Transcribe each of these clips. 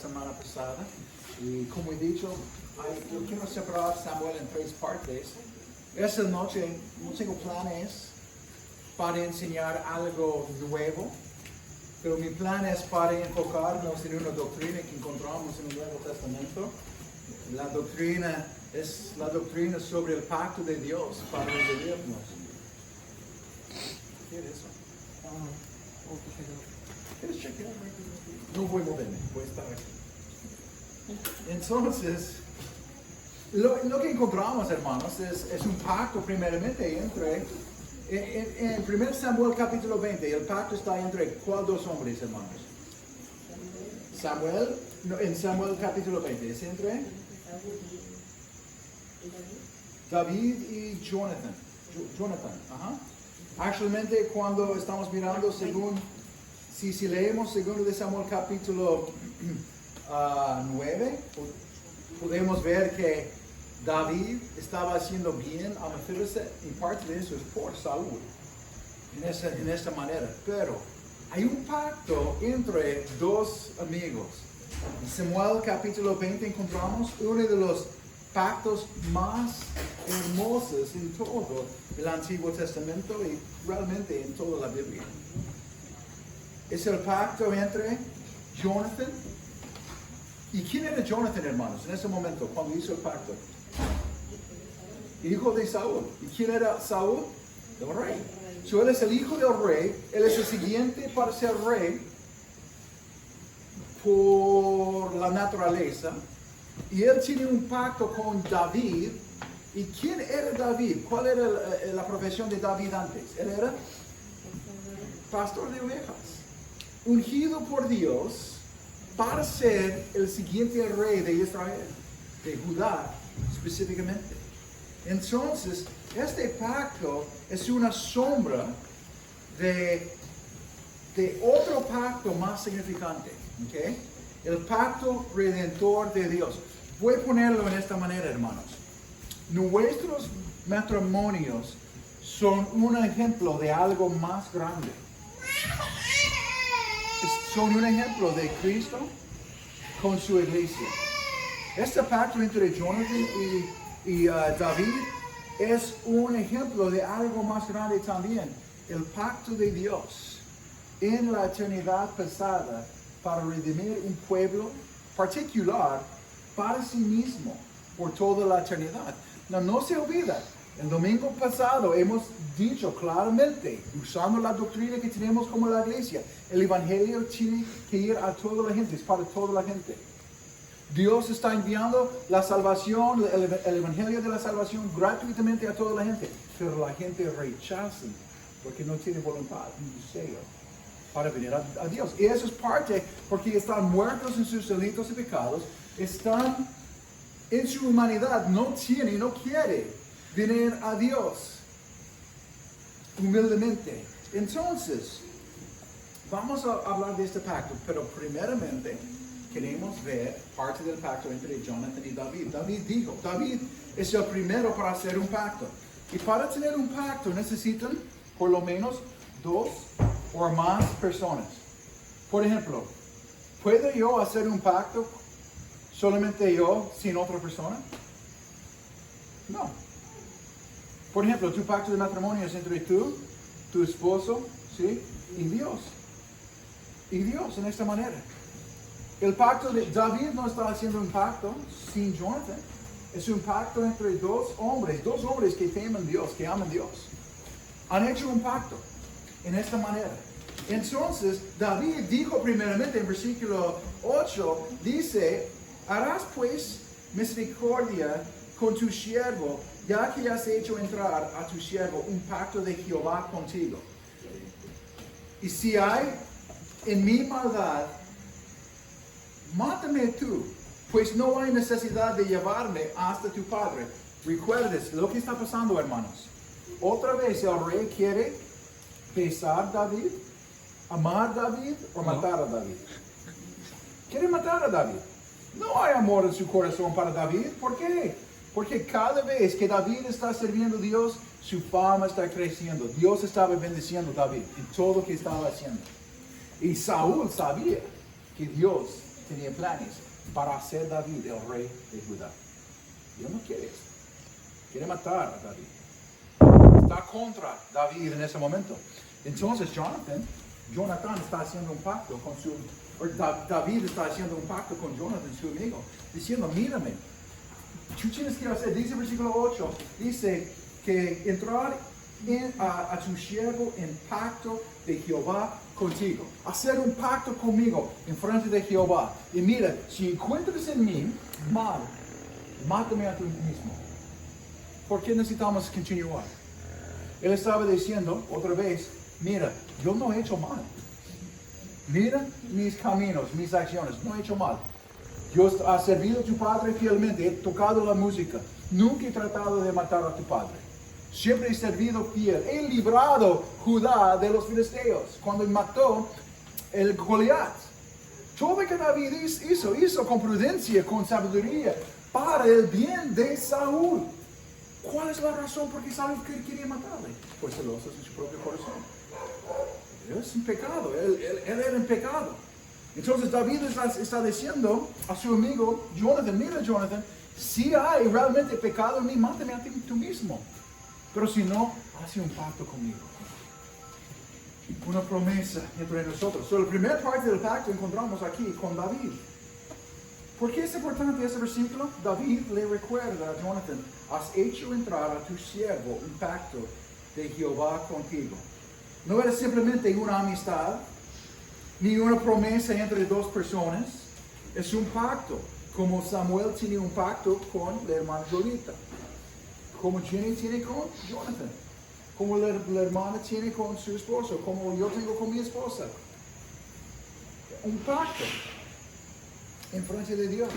Semana pasada, y como he dicho, yo quiero separar Samuel en tres partes. Esta noche no tengo planes para enseñar algo nuevo, pero mi plan es para enfocarnos en una doctrina que encontramos en el Nuevo Testamento. La doctrina es la doctrina sobre el pacto de Dios para redimirnos. ¿Qué es eso? ¿Quieres chequear? No voy a moverme, voy a estar aquí. Entonces, lo que encontramos, hermanos, es un pacto primeramente entre, en 1 Samuel capítulo 20, el pacto está entre ¿cuál dos hombres, hermanos? Samuel, no, en Samuel capítulo 20, es entre David y Jonathan. Actualmente, cuando estamos mirando según, si leemos segundo de Samuel capítulo 9, podemos ver que David estaba haciendo bien a Mefiboset, y parte de eso es por Saúl, en esta manera. Pero hay un pacto entre dos amigos. En Samuel capítulo 20 encontramos uno de los pactos más hermosos en todo el Antiguo Testamento y realmente en toda la Biblia. Es el pacto entre Jonathan. ¿Y quién era Jonathan, hermanos, en ese momento, cuando hizo el pacto? Hijo de Saúl. ¿Y quién era Saúl? El rey. Él es el hijo del rey, él es el siguiente para ser rey por la naturaleza. Y él tiene un pacto con David. ¿Y quién era David? ¿Cuál era la profesión de David antes? Él era pastor de ovejas, ungido por Dios para ser el siguiente rey de Israel, de Judá específicamente. Entonces, este pacto es una sombra de otro pacto más significante, ¿okay? El pacto redentor de Dios. Voy a ponerlo en esta manera, hermanos. Nuestros matrimonios son un ejemplo de algo más grande. Son un ejemplo de Cristo con su iglesia. Este pacto entre Jonathan y David es un ejemplo de algo más grande también. El pacto de Dios en la eternidad pasada para redimir un pueblo particular para sí mismo por toda la eternidad. No se olvida. El domingo pasado hemos dicho claramente, usando la doctrina que tenemos como la iglesia, el evangelio tiene que ir a toda la gente, es para toda la gente. Dios está enviando la salvación, el evangelio de la salvación gratuitamente a toda la gente, pero la gente rechaza porque no tiene voluntad ni deseo para venir a Dios. Y eso es parte porque están muertos en sus delitos y pecados, están en su humanidad, no tiene, no quiere venir a Dios humildemente. Entonces, vamos a hablar de este pacto, pero primeramente queremos ver parte del pacto entre Jonathan y David. David es el primero para hacer un pacto. Y para tener un pacto necesitan por lo menos 2 o más personas. Por ejemplo, ¿puedo yo hacer un pacto solamente yo sin otra persona? No. Por ejemplo, tu pacto de matrimonio es entre tú, tu esposo, ¿sí? Y Dios. Y Dios en esta manera. El pacto de David no está haciendo un pacto sin Jonathan. Es un pacto entre dos hombres que temen Dios, que aman Dios. Han hecho un pacto en esta manera. Entonces, David dijo primeramente en versículo 8, dice, harás pues misericordia con tu siervo, ya que has hecho entrar a tu siervo un pacto de Jehová contigo. Y si hay en mi maldad, mátame tú, pues no hay necesidad de llevarme hasta tu padre. Recuerdes lo que está pasando, hermanos. Otra vez el rey quiere besar a David, amar a David o matar a David. Quiere matar a David. No hay amor en su corazón para David. ¿Por qué? Porque cada vez que David está sirviendo a Dios, su fama está creciendo. Dios estaba bendiciendo a David en todo lo que estaba haciendo. Y Saúl sabía que Dios tenía planes para hacer David el rey de Judá. Dios no quiere eso. Quiere matar a David. Está contra David en ese momento. Entonces Jonathan está haciendo un pacto con David está haciendo un pacto con Jonathan, su amigo, diciendo, mírame, tú tienes que hacer, dice el versículo 8, dice que entrar a tu siervo en pacto de Jehová contigo. Hacer un pacto conmigo en frente de Jehová. Y mira, si encuentras en mí mal, mátame a ti mismo. ¿Por qué necesitamos continuar? Él estaba diciendo otra vez, mira, yo no he hecho mal. Mira mis caminos, mis acciones, no he hecho mal. Yo he servido a tu padre fielmente, he tocado la música. Nunca he tratado de matar a tu padre. Siempre he servido fiel. He librado Judá de los filisteos cuando mató el Goliat. Todo lo que David hizo con prudencia, con sabiduría, para el bien de Saúl. ¿Cuál es la razón por qué Saúl quería matarle? Pues celosos en su propio corazón. Es un pecado, él era en pecado. Entonces David está diciendo a su amigo Jonathan, mira Jonathan, si hay realmente pecado en mí, mátame a ti tú mismo. Pero si no, hace un pacto conmigo. Una promesa entre nosotros. La primera parte del pacto encontramos aquí con David. ¿Por qué es importante ese versículo? David le recuerda a Jonathan, has hecho entrar a tu siervo un pacto de Jehová contigo. No era simplemente una amistad, ni una promesa entre dos personas. Es un pacto, como Samuel tiene un pacto con la hermana Jolita, como Jenny tiene con Jonathan, como la hermana tiene con su esposo, como yo tengo con mi esposa. Un pacto en frente de Dios.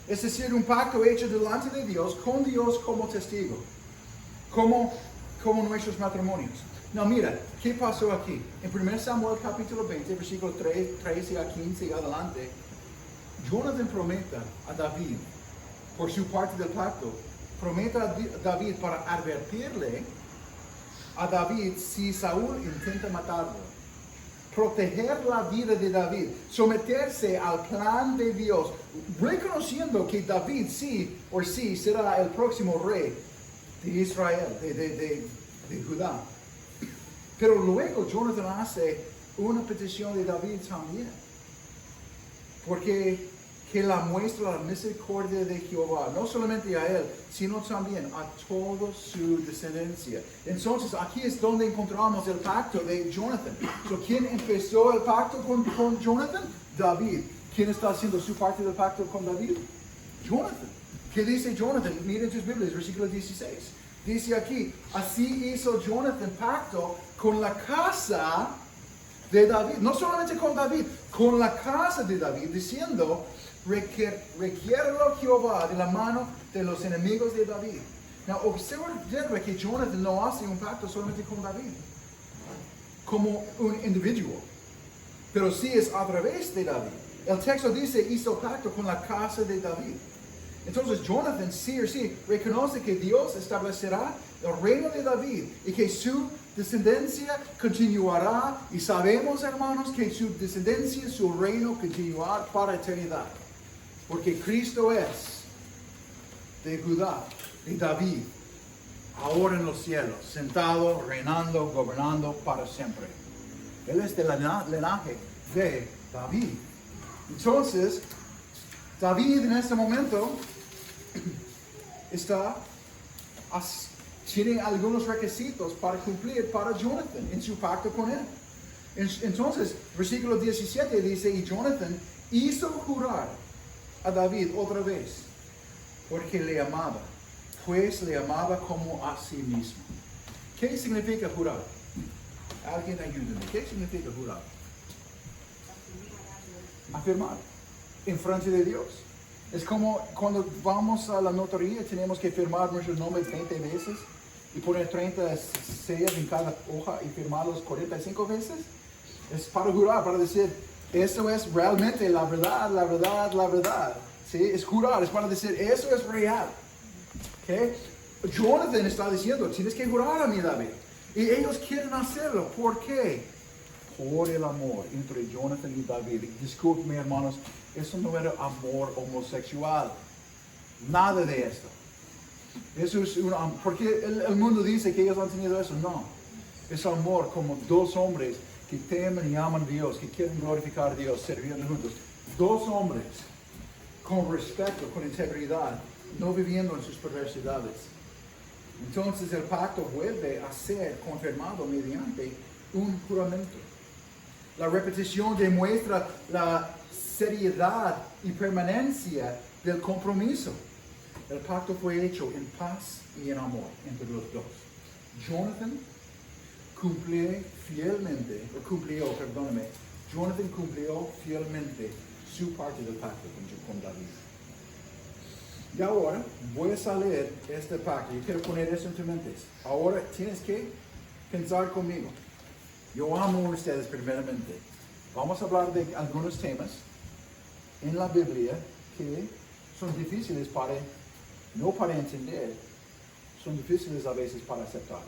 Es decir, un pacto hecho delante de Dios, con Dios como testigo, como nuestros matrimonios. No, mira, ¿qué pasó aquí? En 1 Samuel capítulo 20, versículo 13 a 15 y adelante, Jonathan promete a David, por su parte del pacto, promete a David para advertirle a David si Saúl intenta matarlo. Proteger la vida de David, someterse al plan de Dios, reconociendo que David sí será el próximo rey de Israel, de Judá. Pero luego Jonathan hace una petición de David también. Porque que la muestra la misericordia de Jehová, no solamente a él, sino también a toda su descendencia. Entonces aquí es donde encontramos el pacto de Jonathan. ¿Quién empezó el pacto con Jonathan? David. ¿Quién está haciendo su parte del pacto con David? Jonathan. ¿Qué dice Jonathan? Miren tus Biblias, versículo 16. Dice aquí, así hizo Jonathan pacto con la casa de David. No solamente con David, con la casa de David, diciendo, requiérelo Jehová de la mano de los enemigos de David. Now, observa que Jonathan no hace un pacto solamente con David, como un individuo, pero sí es a través de David. El texto dice, hizo pacto con la casa de David. Entonces Jonathan sí reconoce que Dios establecerá el reino de David y que su descendencia continuará. Y sabemos, hermanos, que su descendencia, su reino continuará para eternidad. Porque Cristo es de Judá, de David, ahora en los cielos, sentado, reinando, gobernando para siempre. Él es del linaje de David. Entonces, David en este momento tiene algunos requisitos para cumplir para Jonathan en su pacto con él. Entonces, versículo 17 dice, y Jonathan hizo jurar a David otra vez, porque le amaba, pues le amaba como a sí mismo. ¿Qué significa jurar? Alguien ayúdame. ¿Qué significa jurar? Afirmar en frente de Dios. Es como cuando vamos a la notaría, tenemos que firmar nuestros nombres 20 veces y poner 30 sellos en cada hoja y firmarlos 45 veces. Es para jurar, para decir, eso es realmente la verdad, la verdad, la verdad. ¿Sí? Es jurar, es para decir, eso es real. ¿Okay? Jonathan está diciendo, tienes que jurar a mí, David. Y ellos quieren hacerlo. ¿Por qué? Por el amor entre Jonathan y David. Disculpen, hermanos, Eso no era amor homosexual. Nada de esto. Eso es porque el mundo dice que ellos han tenido eso. No. Es amor como dos hombres que temen y aman a Dios, que quieren glorificar a Dios, sirviendo juntos. Dos hombres con respeto, con integridad, no viviendo en sus perversidades. Entonces el pacto vuelve a ser confirmado mediante un juramento. La repetición demuestra la seriedad y permanencia del compromiso. El pacto fue hecho en paz y en amor entre los dos. Jonathan cumplió fielmente su parte del pacto con David. Y ahora voy a leer este pacto. Yo quiero poner eso en tu mente. Ahora tienes que pensar conmigo. Yo amo a ustedes primeramente. Vamos a hablar de algunos temas en la Biblia que son difíciles no para entender, son difíciles a veces para aceptar.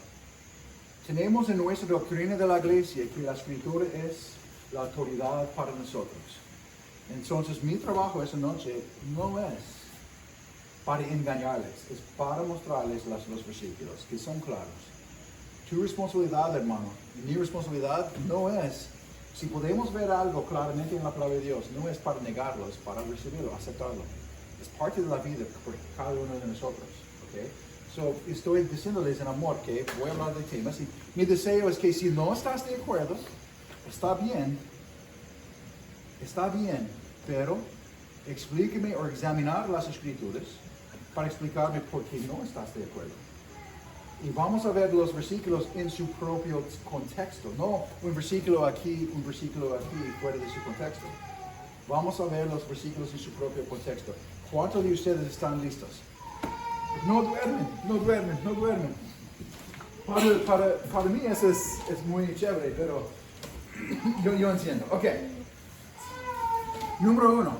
Tenemos en nuestra doctrina de la iglesia que la escritura es la autoridad para nosotros. Entonces mi trabajo esa noche no es para engañarles, es para mostrarles los versículos que son claros. Tu responsabilidad, hermano, y mi responsabilidad no es, si podemos ver algo claramente en la palabra de Dios, no es para negarlo, es para recibirlo, aceptarlo. Es parte de la vida por cada uno de nosotros. ¿Okay? So, estoy diciéndoles en amor que voy a hablar de temas y mi deseo es que si no estás de acuerdo, está bien, pero explíqueme o examinar las escrituras para explicarme por qué no estás de acuerdo. Y vamos a ver los versículos en su propio contexto, no un versículo aquí, fuera de su contexto. Vamos a ver los versículos en su propio contexto. ¿Cuántos de ustedes están listos? No duermen. Para mí eso es muy chévere, pero yo entiendo. Ok. Número 1.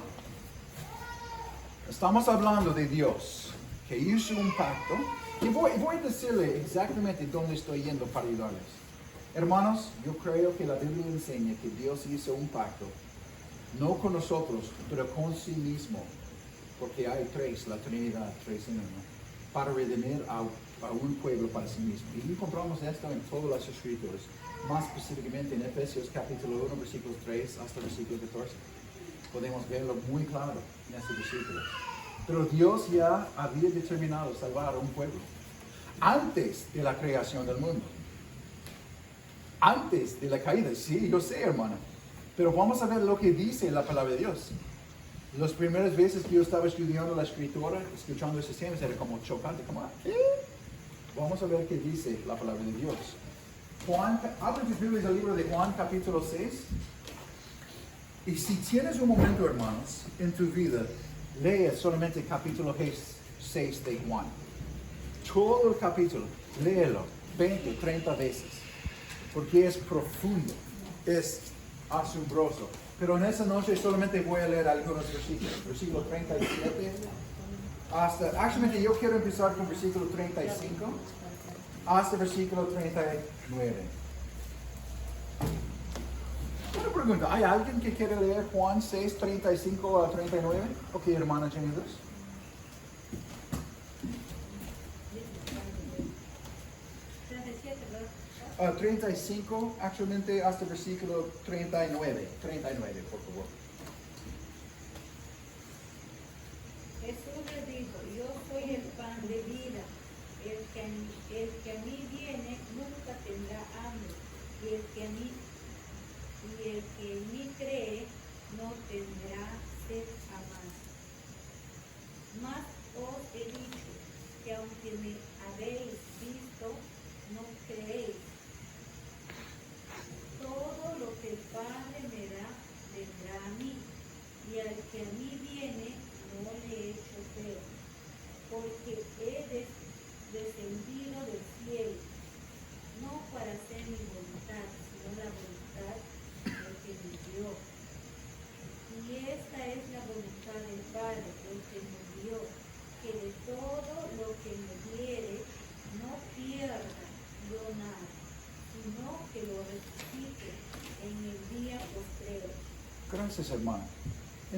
Estamos hablando de Dios, que hizo un pacto. Y voy a decirle exactamente dónde estoy yendo para ayudarles. Hermanos, yo creo que la Biblia enseña que Dios hizo un pacto, no con nosotros, pero con sí mismo. Porque hay la Trinidad, tres en uno, para redimir a un pueblo para sí mismo. Y encontramos esto en todas las escrituras, más específicamente en Efesios capítulo 1, versículos 3 hasta versículo 14. Podemos verlo muy claro en este versículo. Pero Dios ya había determinado salvar a un pueblo antes de la creación del mundo. Antes de la caída, sí, yo sé, hermano. Pero vamos a ver lo que dice la palabra de Dios. Las primeras veces que yo estaba estudiando la escritura, escuchando esos temas, era como chocante, como, ¿qué? Vamos a ver qué dice la palabra de Dios. Abran tus Biblias al libro de Juan, capítulo 6. Y si tienes un momento, hermanos, en tu vida, lee solamente capítulo 6 de Juan. Todo el capítulo, léelo 20, 30 veces. Porque es profundo, es asombroso. Pero en esa noche solamente voy a leer algunos versículos. Versículo 37 actualmente yo quiero empezar con versículo 35 hasta versículo 39. Una pregunta, ¿hay alguien que quiere leer Juan 6, 35 a 39? Ok, hermana Jenny Luz. 35, actualmente hasta versículo 39. 39, por favor. Jesús le dijo, yo soy el pan de vida. El que a mí viene nunca tendrá hambre. Y el que en mí cree no tendrá sed jamás. Mas os he dicho que aunque me habéis visto, no creéis. Todo lo que el Padre me da, vendrá a mí, y al que a mí viene, no le echo feo, porque he descendido del cielo, no para hacer mi voluntad, sino la voluntad del que me dio. Y esta es la voluntad del Padre, el que me dio, que de todo lo que me diere, no pierda yo nada, sino que lo resucite en el día postrero. Gracias, hermano.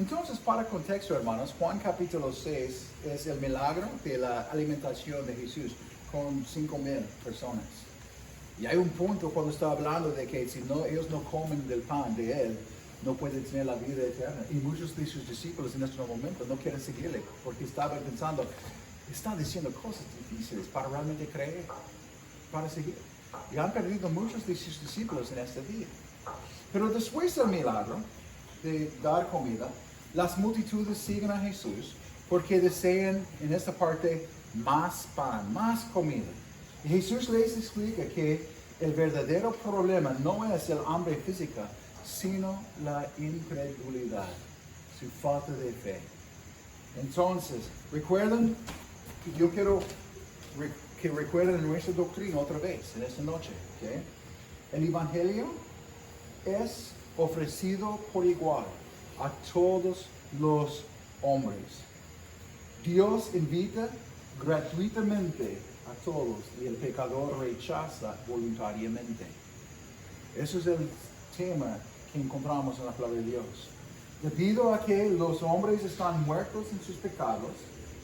Entonces, para contexto, hermanos, Juan capítulo 6 es el milagro de la alimentación de Jesús con 5,000 personas. Y hay un punto cuando está hablando de que si no, ellos no comen del pan de Él, no pueden tener la vida eterna. Y muchos de sus discípulos en este momento no quieren seguirle porque estaban pensando, está diciendo cosas difíciles para realmente creer, para seguir. Y han perdido muchos de sus discípulos en este día. Pero después del milagro de dar comida, las multitudes siguen a Jesús porque desean en esta parte más pan, más comida. Y Jesús les explica que el verdadero problema no es el hambre física, sino la incredulidad, su falta de fe. Entonces, recuerden, yo quiero que recuerden nuestra doctrina otra vez en esta noche. ¿Okay? El Evangelio es ofrecido por igual a todos los hombres. Dios invita gratuitamente a todos y el pecador rechaza voluntariamente. Ese es el tema que encontramos en la palabra de Dios. Debido a que los hombres están muertos en sus pecados,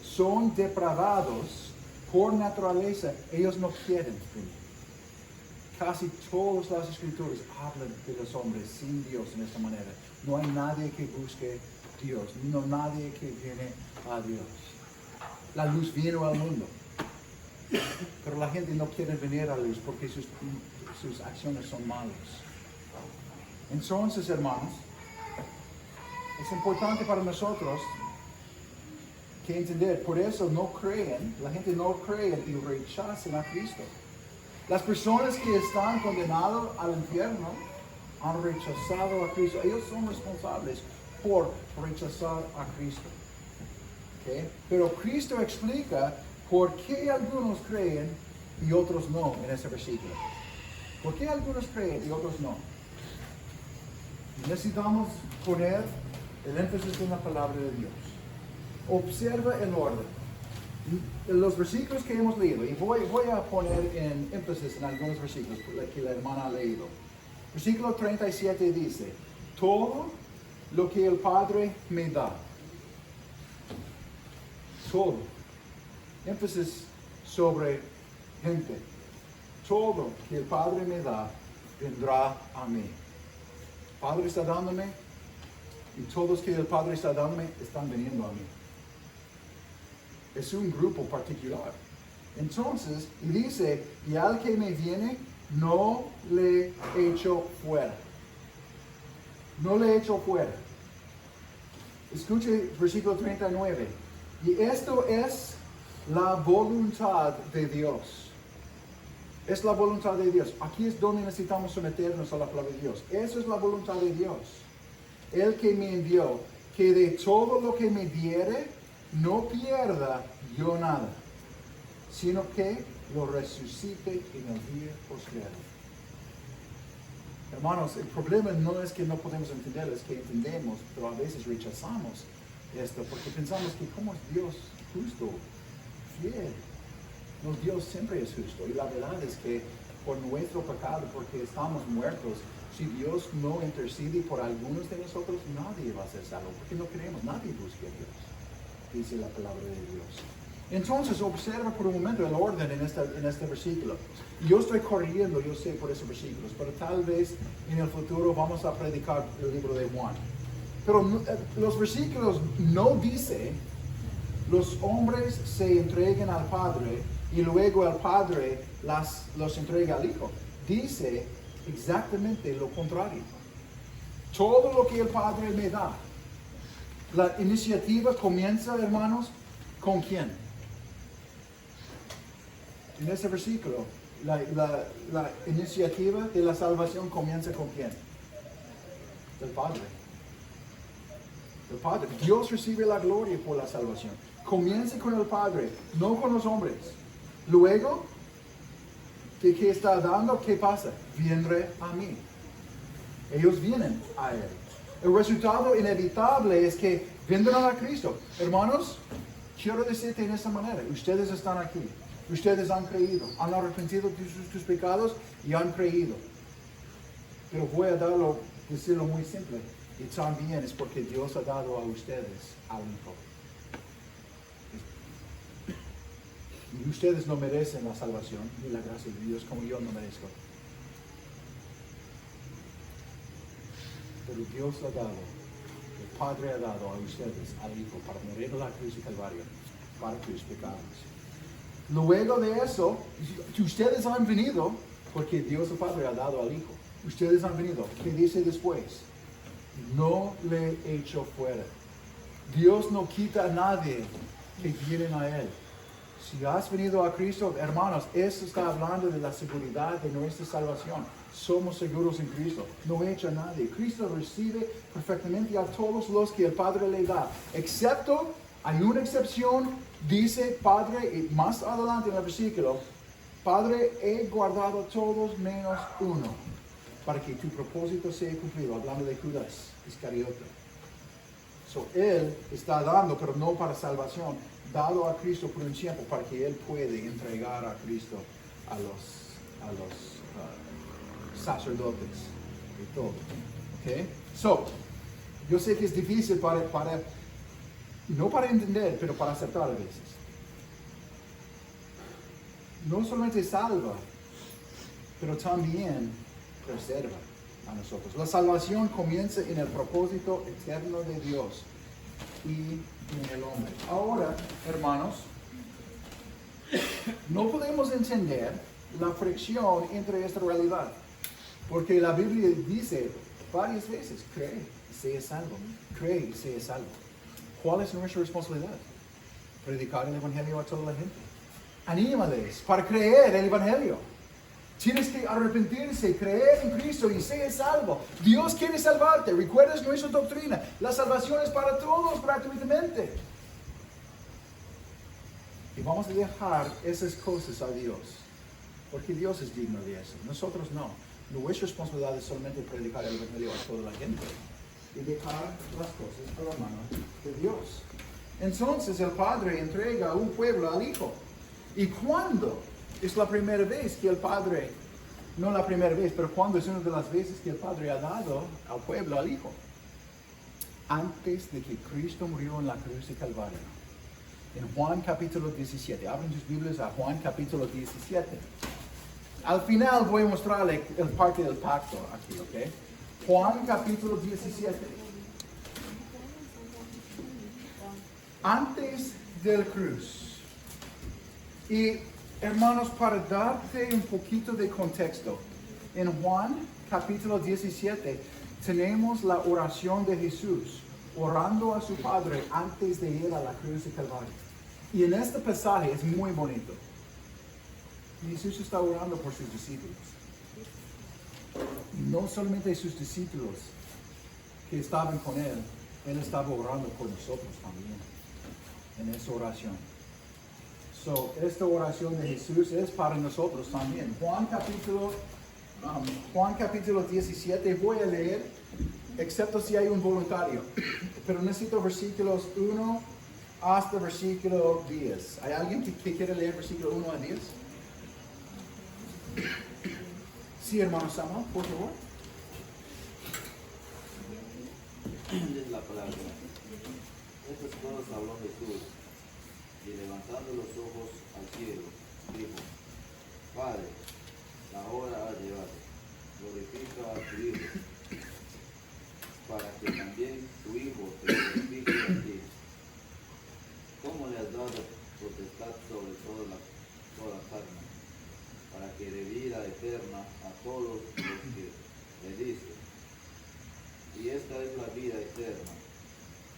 son depravados por naturaleza, ellos no quieren venir. Casi todas las escrituras hablan de los hombres sin Dios en esta manera. No hay nadie que busque Dios, no nadie que viene a Dios. La luz vino al mundo, pero la gente no quiere venir a la luz porque sus acciones son malas. Entonces, hermanos, es importante para nosotros que entender, por eso no creen, la gente no cree y rechazan a Cristo. Las personas que están condenadas al infierno han rechazado a Cristo. Ellos son responsables por rechazar a Cristo. ¿Okay? Pero Cristo explica por qué algunos creen y otros no en ese versículo. ¿Por qué algunos creen y otros no? Necesitamos poner el énfasis en la palabra de Dios. Observa el orden. Los versículos que hemos leído, y voy a poner en énfasis en algunos versículos que la hermana ha leído. Versículo 37 dice, todo lo que el Padre me da, todo, énfasis sobre gente, todo que el Padre me da, vendrá a mí. El Padre está dándome, y todos que el Padre está dándome, están viniendo a mí. Es un grupo particular. Entonces, y dice, y al que me viene, no le echo fuera. No le echo fuera. Escuche versículo 39. Y esto es la voluntad de Dios. Es la voluntad de Dios. Aquí es donde necesitamos someternos a la palabra de Dios. Eso es la voluntad de Dios. El que me envió, que de todo lo que me diere, no pierda yo nada, sino que lo resucite en el día postrero. Hermanos, el problema no es que no podemos entender, es que entendemos, pero a veces rechazamos esto, porque pensamos que como es Dios justo, fiel. No, Dios siempre es justo, y la verdad es que por nuestro pecado, porque estamos muertos, si Dios no intercede por algunos de nosotros, nadie va a ser salvo, porque no queremos, nadie busca a Dios, dice la palabra de Dios. Entonces observa por un momento el orden en este versículo. Yo estoy corriendo, yo sé, por esos versículos, pero tal vez en el futuro vamos a predicar el libro de Juan. Pero los versículos no dicen, los hombres se entreguen al Padre y luego el Padre los entrega al Hijo. Dice exactamente lo contrario. Todo lo que el Padre me da. La iniciativa comienza, hermanos, ¿con quién? En ese versículo, la iniciativa de la salvación comienza ¿con quién? El Padre. El Padre. Dios recibe la gloria por la salvación. Comienza con el Padre, no con los hombres. Luego, ¿qué está dando? ¿Qué pasa? Vendré a mí. Ellos vienen a Él. El resultado inevitable es que vendrán a Cristo. Hermanos, quiero decirte en esta manera, ustedes están aquí. Ustedes han creído, han arrepentido de sus pecados y han creído. Pero voy a decirlo muy simple. Y también es porque Dios ha dado a ustedes al Hijo. Y ustedes no merecen la salvación ni la gracia de Dios como yo no merezco. Pero Dios ha dado, el Padre ha dado a ustedes al Hijo para morir en la cruz de Calvario, para tus pecados. Luego de eso, ustedes han venido porque Dios el Padre ha dado al Hijo. Ustedes han venido. ¿Qué dice después? No le echo fuera. Dios no quita a nadie que vienen a Él. Si has venido a Cristo, hermanos, esto está hablando de la seguridad de nuestra salvación. Somos seguros en Cristo. No echa a nadie. Cristo recibe perfectamente a todos los que el Padre le da. Excepto, hay una excepción, dice Padre, y más adelante en el versículo, Padre, he guardado todos menos uno, para que tu propósito sea cumplido. Hablando de Judas Iscariote. So, Él está dando, pero no para salvación, dado a Cristo por un tiempo, para que Él puede entregar a Cristo a los sacerdotes y todo. ¿Ok? So, yo sé que es difícil no para entender, pero para aceptar a veces. No solamente salva, pero también preserva a nosotros. La salvación comienza en el propósito eterno de Dios y en el hombre. Ahora, hermanos, no podemos entender la fricción entre esta realidad, porque la Biblia dice varias veces, cree y sea salvo, cree y sea salvo. ¿Cuál es nuestra responsabilidad? Predicar el Evangelio a toda la gente. Anímales para creer el Evangelio. Tienes que arrepentirse, creer en Cristo y ser salvo. Dios quiere salvarte. ¿Recuerdas nuestra doctrina? La salvación es para todos gratuitamente. Y vamos a dejar esas cosas a Dios. Porque Dios es digno de eso. Nosotros no. Nuestra responsabilidad es solamente predicar el Evangelio a toda la gente. Y dejar las cosas a la mano de Dios. Entonces el Padre entrega a un pueblo al Hijo. ¿Y cuándo? Es la primera vez que el Padre, no la primera vez, pero cuando es una de las veces que el Padre ha dado al pueblo al Hijo. Antes de que Cristo murió en la cruz de Calvario. En Juan capítulo 17. Abren sus Biblias a Juan capítulo 17. Al final voy a mostrarle el parte del pacto aquí, ¿ok? Juan capítulo 17. Antes del cruz. Y hermanos, para darte un poquito de contexto, en Juan capítulo 17 tenemos la oración de Jesús, orando a su Padre antes de ir a la cruz de Calvario. Y en este pasaje es muy bonito. Jesús está orando por sus discípulos. Y no solamente sus discípulos que estaban con Él, Él estaba orando por nosotros también en esa oración. So, esta oración de Jesús es para nosotros también. Juan capítulo 17, voy a leer, excepto si hay un voluntario. Pero necesito versículos 1 hasta versículo 10. ¿Hay alguien que quiere leer versículo 1 a 10? Sí, hermano Samuel, por favor. Dice la palabra. Estas cosas habló Jesús, y levantando los ojos al cielo, dijo: Padre, la hora ha llegado, glorifica a tu Hijo, para que también tu Hijo te glorifique a ti. ¿Cómo le has dado potestad sobre toda carne, para que dé vida eterna a todos los que le diste? Y esta es la vida eterna,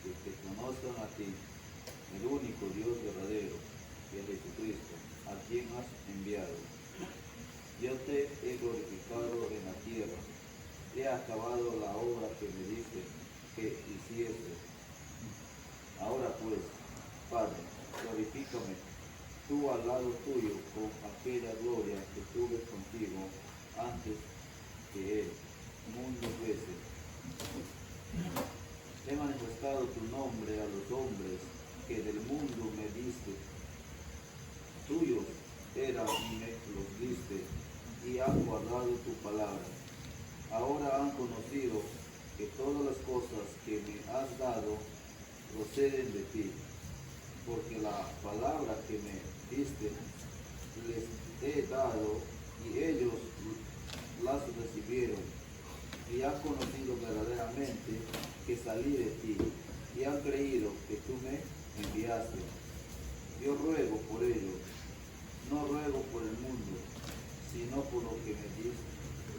que te conozcan a ti, el único Dios verdadero, y a Jesucristo, a quien has enviado. Yo te he glorificado en la tierra, he acabado la obra que me diste que hiciese. Ahora pues, Padre, glorifícame tú al lado tuyo con aquella gloria que tuve contigo antes que el mundo fuese. He manifestado tu nombre a los hombres que del mundo me diste. Tuyos eran y me los diste, y han guardado tu palabra. Ahora han conocido que todas las cosas que me has dado proceden de ti, porque la palabra que me diste les he dado y ellos las recibieron y han conocido verdaderamente que salí de ti y han creído que tú me enviaste. Yo ruego por ellos, no ruego por el mundo, sino por lo que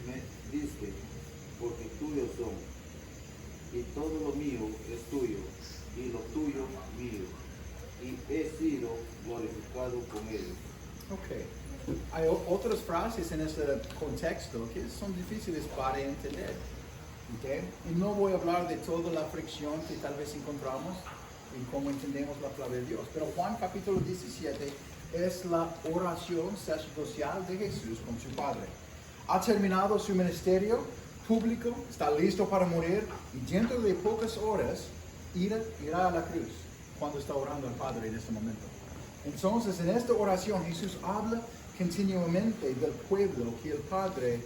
me diste, porque tuyos son, y todo lo mío es tuyo, y lo tuyo mío, y he sido glorificado con ellos. Ok. Hay otras frases en este contexto que son difíciles para entender. Okay. Y no voy a hablar de toda la fricción que tal vez encontramos en cómo entendemos la palabra de Dios. Pero Juan capítulo 17 es la oración sacerdotal de Jesús con su Padre. Ha terminado su ministerio público, está listo para morir y dentro de pocas horas irá a la cruz cuando está orando al Padre en este momento. Entonces en esta oración Jesús habla continuamente del pueblo que el Padre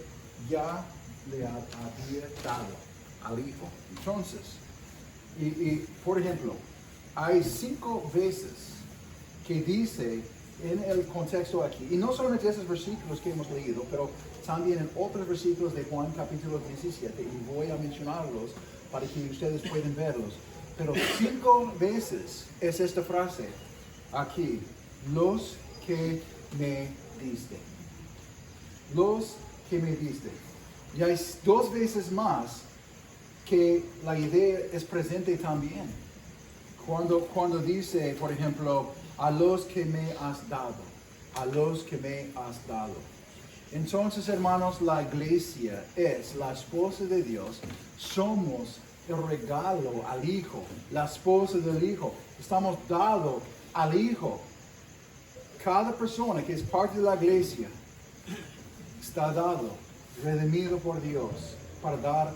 ya le había dado al Hijo. Entonces, y por ejemplo, hay 5 veces que dice en el contexto aquí, y no solamente esos versículos que hemos leído, pero también en otros versículos de Juan capítulo 17, y voy a mencionarlos para que ustedes puedan verlos, pero 5 veces es esta frase aquí, los que me diste. Los que me diste. Y hay 2 veces más que la idea es presente también. Cuando dice, por ejemplo, a los que me has dado, a los que me has dado. Entonces, hermanos, la iglesia es la esposa de Dios. Somos el regalo al Hijo, la esposa del Hijo. Estamos dados al Hijo. Cada persona que es parte de la iglesia está dado, redimido por Dios, para dar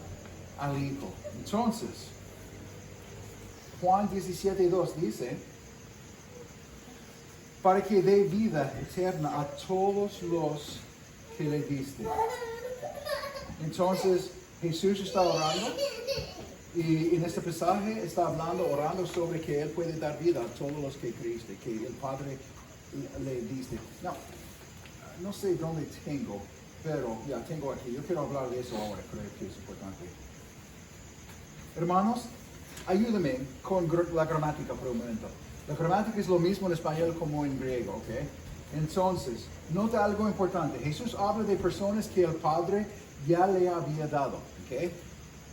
al Hijo. Entonces, Juan 17:2 dice, para que dé vida eterna a todos los que le diste. Entonces, Jesús está orando, y en este pasaje está orando sobre que Él puede dar vida a todos los que creíste, que el Padre le diste. No sé dónde tengo, pero ya tengo aquí. Yo quiero hablar de eso ahora, creo que es importante. Hermanos, ayúdame con la gramática por un momento. La gramática es lo mismo en español como en griego, ¿ok? Entonces, nota algo importante. Jesús habla de personas que el Padre ya le había dado, ¿ok?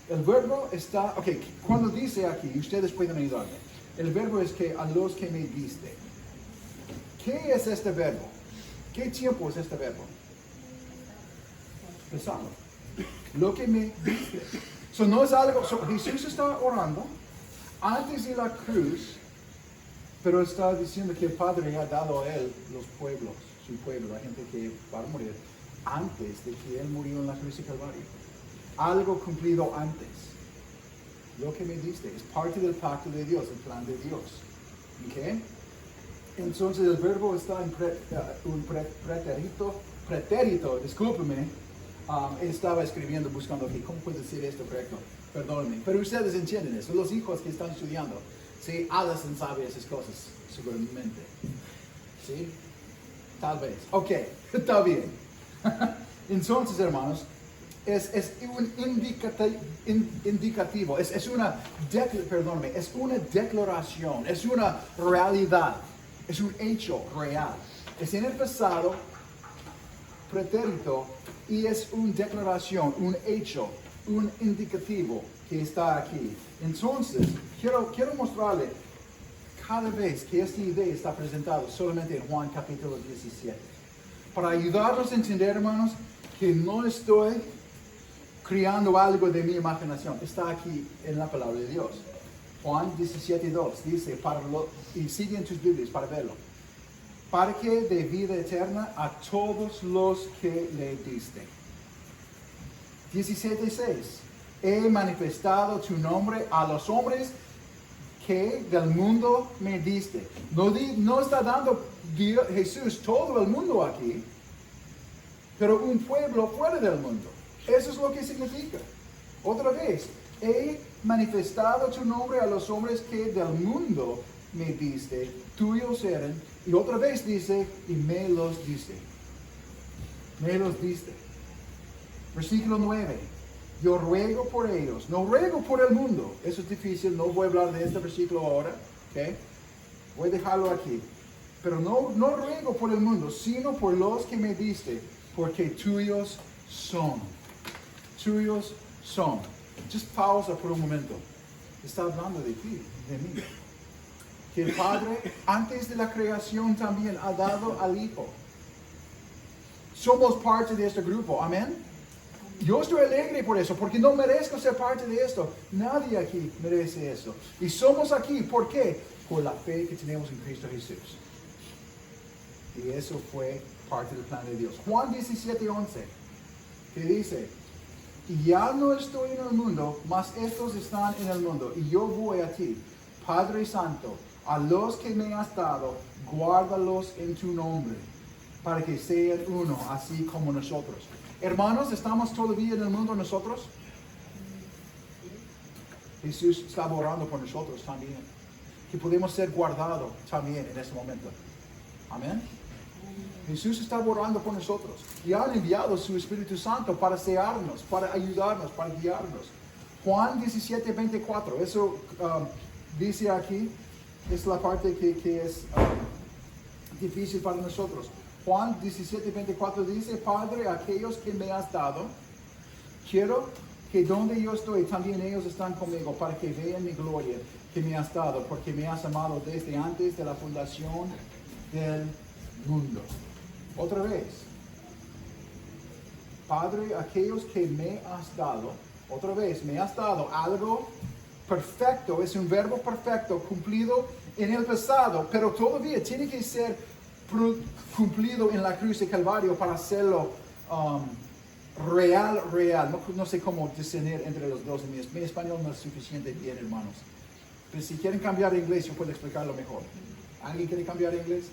El verbo está, ok, cuando dice aquí, ustedes pueden ayudarme. El verbo es que a los que me diste. ¿Qué es este verbo? ¿Qué tiempo es este verbo? Pasado. Lo que me diste. No es algo, Jesús está orando antes de la cruz, pero está diciendo que el Padre ha dado a él los pueblos, su pueblo, la gente que va a morir, antes de que él murió en la cruz de Calvario. Algo cumplido antes. Lo que me diste es parte del pacto de Dios, el plan de Dios. ¿Ok? Entonces el verbo está en un pretérito, discúlpeme. Estaba escribiendo, buscando aquí, ¿cómo puede decir esto correcto? Perdónenme. Pero ustedes entienden eso, los hijos que están estudiando. Sí, Allison sabe esas cosas, seguramente. ¿Sí? Tal vez. Ok, está bien. Entonces, hermanos, es un indicativo, es una declaración, es una realidad, es un hecho real. Es en el pasado, pretérito, y es una declaración, un hecho, un indicativo que está aquí. Entonces, quiero mostrarle cada vez que esta idea está presentada solamente en Juan capítulo 17. Para ayudarnos a entender, hermanos, que no estoy creando algo de mi imaginación. Está aquí en la palabra de Dios. Juan 17:2 dice, y siguen tus Biblias para verlo. Para que dé vida eterna a todos los que le diste. 17:6. He manifestado tu nombre a los hombres que del mundo me diste. No está dando Jesús todo el mundo aquí, pero un pueblo fuera del mundo. Eso es lo que significa. Otra vez, he manifestado tu nombre a los hombres que del mundo me diste, tuyos eran. Y otra vez dice, y me los diste. Me los diste. Versículo 9. Yo ruego por ellos, no ruego por el mundo. Eso es difícil, no voy a hablar de este versículo ahora. ¿Okay? Voy a dejarlo aquí. Pero no ruego por el mundo, sino por los que me diste, porque tuyos son. Tuyos son. Just pausa por un momento. Está hablando de ti, de mí. Que el Padre, antes de la creación, también ha dado al Hijo. Somos parte de este grupo, amén. Yo estoy alegre por eso, porque no merezco ser parte de esto. Nadie aquí merece eso. Y somos aquí, ¿por qué? Por la fe que tenemos en Cristo Jesús. Y eso fue parte del plan de Dios. Juan 17:11, que dice, y ya no estoy en el mundo, mas estos están en el mundo, y yo voy a ti, Padre Santo, a los que me has dado, guárdalos en tu nombre, para que sean uno, así como nosotros. Hermanos, ¿estamos todavía en el mundo nosotros? Jesús está orando por nosotros también, que podemos ser guardados también en este momento. Amén. Jesús está orando por nosotros y ha enviado su Espíritu Santo para sellarnos, para ayudarnos, para guiarnos. Juan 17:24, eso dice aquí, es la parte que es difícil para nosotros. Juan 17:24 dice, Padre, aquellos que me has dado, quiero que donde yo estoy, también ellos están conmigo, para que vean mi gloria que me has dado, porque me has amado desde antes de la fundación del mundo. Otra vez, Padre, aquellos que me has dado, otra vez, me has dado algo perfecto, es un verbo perfecto, cumplido en el pasado, pero todavía tiene que ser cumplido en la cruz de Calvario para hacerlo real. No sé cómo discernir entre los dos. Mi español no es suficiente bien, hermanos. Pero si quieren cambiar de inglés, yo puedo explicarlo mejor. ¿Alguien quiere cambiar de inglés?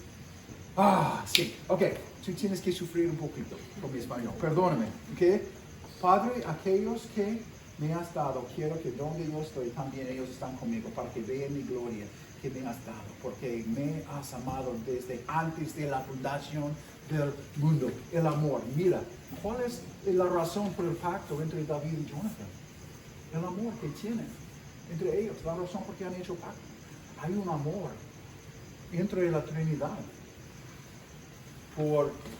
Sí. Ok. Tú tienes que sufrir un poquito con mi español. Perdóname. Ok. Padre, aquellos que me has dado, quiero que donde yo estoy, también ellos están conmigo, para que vean mi gloria que me has dado, porque me has amado desde antes de la fundación del mundo. El amor. Mira, ¿cuál es la razón por el pacto entre David y Jonathan? El amor que tienen entre ellos, la razón por qué han hecho pacto. Hay un amor entre la Trinidad.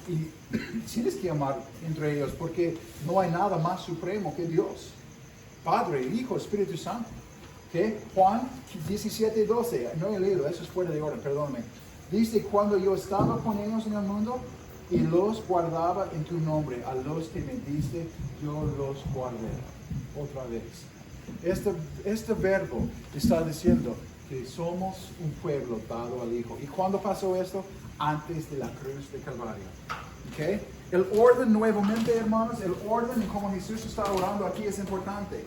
Y tienes que amar entre ellos, porque no hay nada más supremo que Dios. Padre, Hijo, Espíritu Santo. ¿Okay? Juan 17:12, no he leído, eso es fuera de orden, perdóname. Dice, cuando yo estaba con ellos en el mundo y los guardaba en tu nombre, a los que me diste, yo los guardé. Otra vez. Este verbo está diciendo que somos un pueblo dado al Hijo. ¿Y cuándo pasó esto? Antes de la cruz de Calvario. ¿Okay? El orden, nuevamente, hermanos, el orden en cómo Jesús está orando aquí es importante.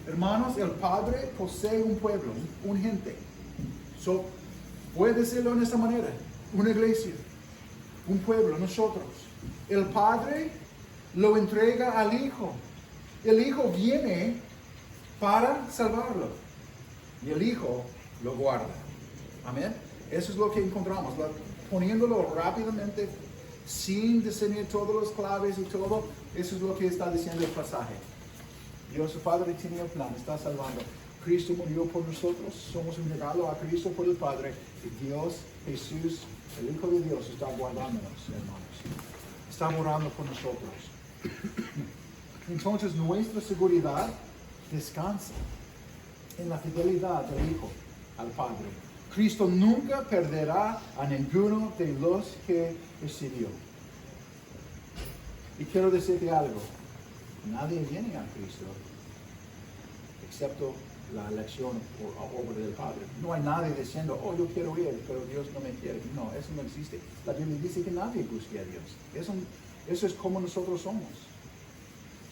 Hermanos, el Padre posee un pueblo, un gente. Voy a decirlo en esta manera, una iglesia, un pueblo, nosotros. El Padre lo entrega al Hijo. El Hijo viene para salvarlo. Y el Hijo lo guarda. Amén. Eso es lo que encontramos. Poniéndolo rápidamente, sin discernir todas las claves y todo, eso es lo que está diciendo el pasaje. Dios su Padre tiene el plan, está salvando. Cristo murió por nosotros, somos un regalo a Cristo por el Padre, y Dios, Jesús, el Hijo de Dios, está guardándonos, hermanos. Está orando por nosotros. Entonces, nuestra seguridad descansa en la fidelidad del Hijo al Padre. Cristo nunca perderá a ninguno de los que recibió. Y quiero decirte algo. Nadie viene a Cristo excepto la elección por obra del Padre. No hay nadie diciendo, yo quiero ir, pero Dios no me quiere. No, eso no existe. La Biblia dice que nadie busque a Dios. Eso es como nosotros somos.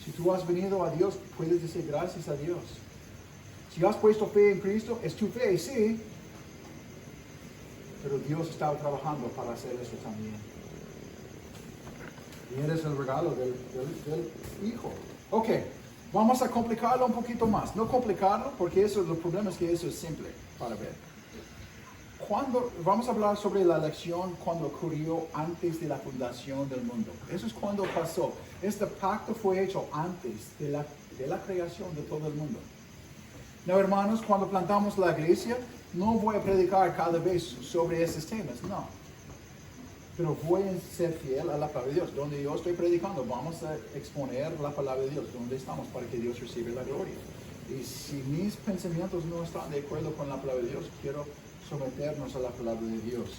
Si tú has venido a Dios, puedes decir gracias a Dios. Si has puesto fe en Cristo, es tu fe, sí. Pero Dios estaba trabajando para hacer eso también. Y eres el regalo del Hijo. Ok, Vamos a complicarlo un poquito más. No complicarlo porque eso, el problema es que eso es simple para ver. Vamos a hablar sobre la elección cuando ocurrió antes de la fundación del mundo. Eso es cuando pasó. Este pacto fue hecho antes de la creación de todo el mundo. No, hermanos, cuando plantamos la iglesia, no voy a predicar cada vez sobre esos temas, no. Pero voy a ser fiel a la palabra de Dios. Donde yo estoy predicando, vamos a exponer la palabra de Dios, donde estamos, para que Dios reciba la gloria. Y si mis pensamientos no están de acuerdo con la palabra de Dios, quiero someternos a la palabra de Dios.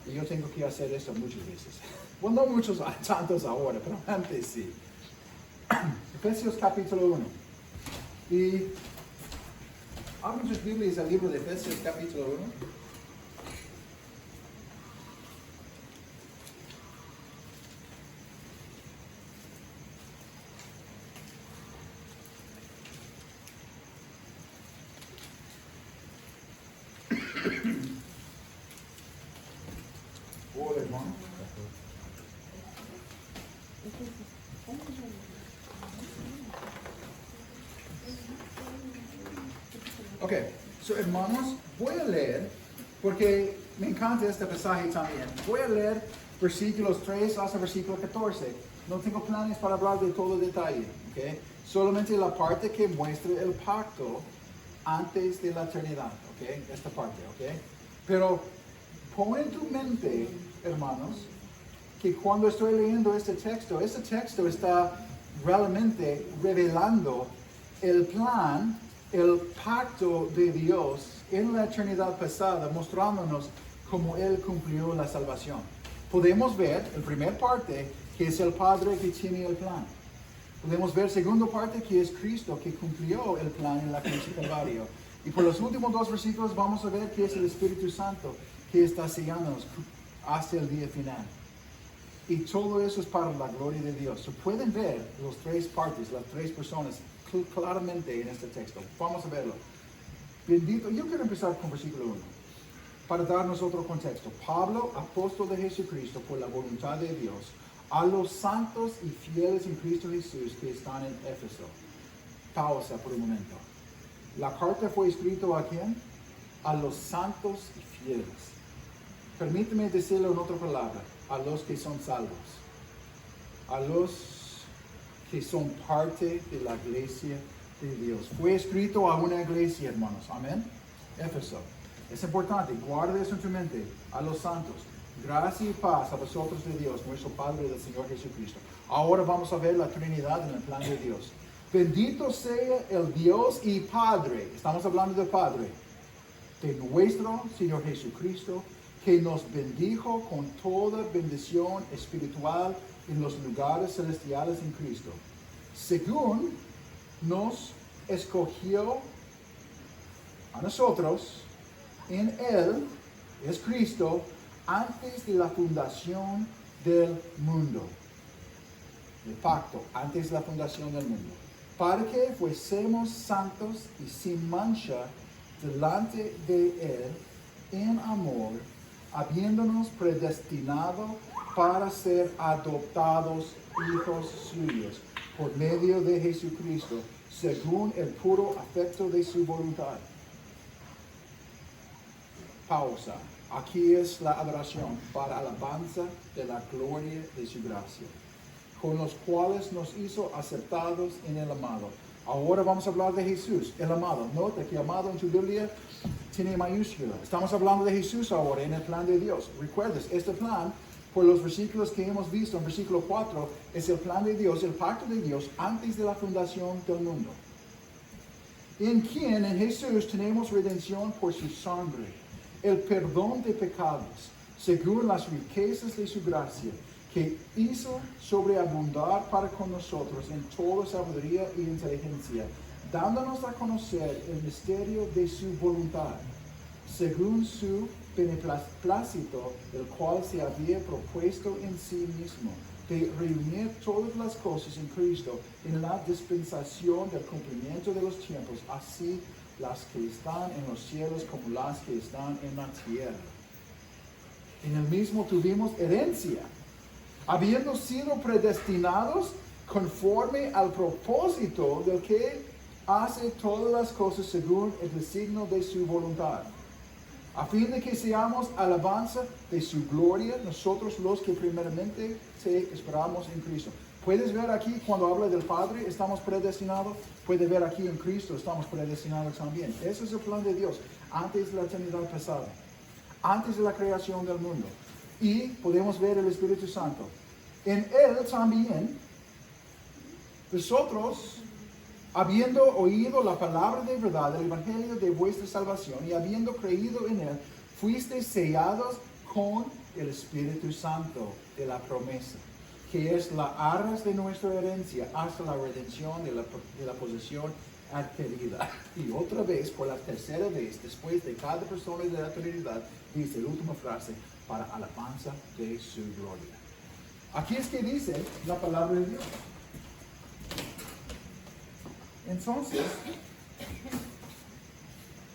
Y yo tengo que hacer eso muchas veces. Bueno, no muchos, tantos ahora, pero antes sí. Efesios capítulo 1. Y abran sus Biblias al libro de Efesios capítulo 1. Hola, hermano. Ok, so hermanos, voy a leer, porque me encanta este pasaje también. Voy a leer versículos 3 hasta versículo 14. No tengo planes para hablar de todo detalle, ok. Solamente la parte que muestra el pacto antes de la eternidad, ok. Esta parte, ok. Pero pon en tu mente, hermanos, que cuando estoy leyendo este texto está realmente revelando el plan, el pacto de Dios en la eternidad pasada, mostrándonos cómo Él cumplió la salvación. Podemos ver, en primera parte, que es el Padre que tiene el plan. Podemos ver, segunda parte, que es Cristo que cumplió el plan en la cruz del Calvario. Y por los últimos dos versículos vamos a ver que es el Espíritu Santo que está sellándonos hasta el día final. Y todo eso es para la gloria de Dios. So, pueden ver las tres partes, las tres personas claramente en este texto. Vamos a verlo. Bendito. Yo quiero empezar con versículo 1. Para darnos otro contexto. Pablo, apóstol de Jesucristo por la voluntad de Dios, a los santos y fieles en Cristo Jesús que están en Éfeso. Pausa por un momento. La carta fue escrita ¿a quién? A los santos y fieles. Permíteme decirlo en otra palabra. A los que son salvos. A los que son parte de la iglesia de Dios. Fue escrito a una iglesia, hermanos. Amén. Éfeso. Es importante, guarda eso en tu mente. A los santos. Gracia y paz a vosotros de Dios, nuestro Padre y del Señor Jesucristo. Ahora vamos a ver la Trinidad en el plan de Dios. Bendito sea el Dios y Padre. Estamos hablando del Padre. De nuestro Señor Jesucristo, que nos bendijo con toda bendición espiritual en los lugares celestiales en Cristo, según nos escogió a nosotros en Él, es Cristo, antes de la fundación del mundo. El pacto, antes de la fundación del mundo. Para que fuésemos santos y sin mancha delante de Él en amor, habiéndonos predestinado para ser adoptados hijos suyos por medio de Jesucristo, según el puro afecto de su voluntad. Pausa. Aquí es la adoración para alabanza de la gloria de su gracia, con los cuales nos hizo aceptados en el amado. Ahora vamos a hablar de Jesús, el amado. Nota que amado en tu Biblia tiene mayúscula. Estamos hablando de Jesús ahora en el plan de Dios. Recuerdes, este plan, por los versículos que hemos visto en versículo 4, es el plan de Dios, el pacto de Dios antes de la fundación del mundo. En quien, en Jesús, tenemos redención por su sangre, el perdón de pecados, según las riquezas de su gracia, que hizo sobreabundar para con nosotros en toda sabiduría y inteligencia, dándonos a conocer el misterio de su voluntad, según su beneplácito, el cual se había propuesto en sí mismo, de reunir todas las cosas en Cristo, en la dispensación del cumplimiento de los tiempos, así las que están en los cielos como las que están en la tierra. En el mismo tuvimos herencia, habiendo sido predestinados conforme al propósito del que hace todas las cosas según el designio de su voluntad, a fin de que seamos alabanza de su gloria, nosotros los que primeramente esperamos en Cristo. Puedes ver aquí cuando habla del Padre, estamos predestinados. Puedes ver aquí en Cristo, estamos predestinados también. Ese es el plan de Dios, antes de la eternidad pasada, antes de la creación del mundo. Y podemos ver el Espíritu Santo. En Él también, vosotros, habiendo oído la palabra de verdad, el evangelio de vuestra salvación, y habiendo creído en Él, fuisteis sellados con el Espíritu Santo de la promesa, que es la arras de nuestra herencia hasta la redención de la posesión adquirida. Y otra vez, por la tercera vez, después de cada persona de la Trinidad, dice la última frase, para alabanza de su gloria. Aquí es que dice la palabra de Dios. Entonces,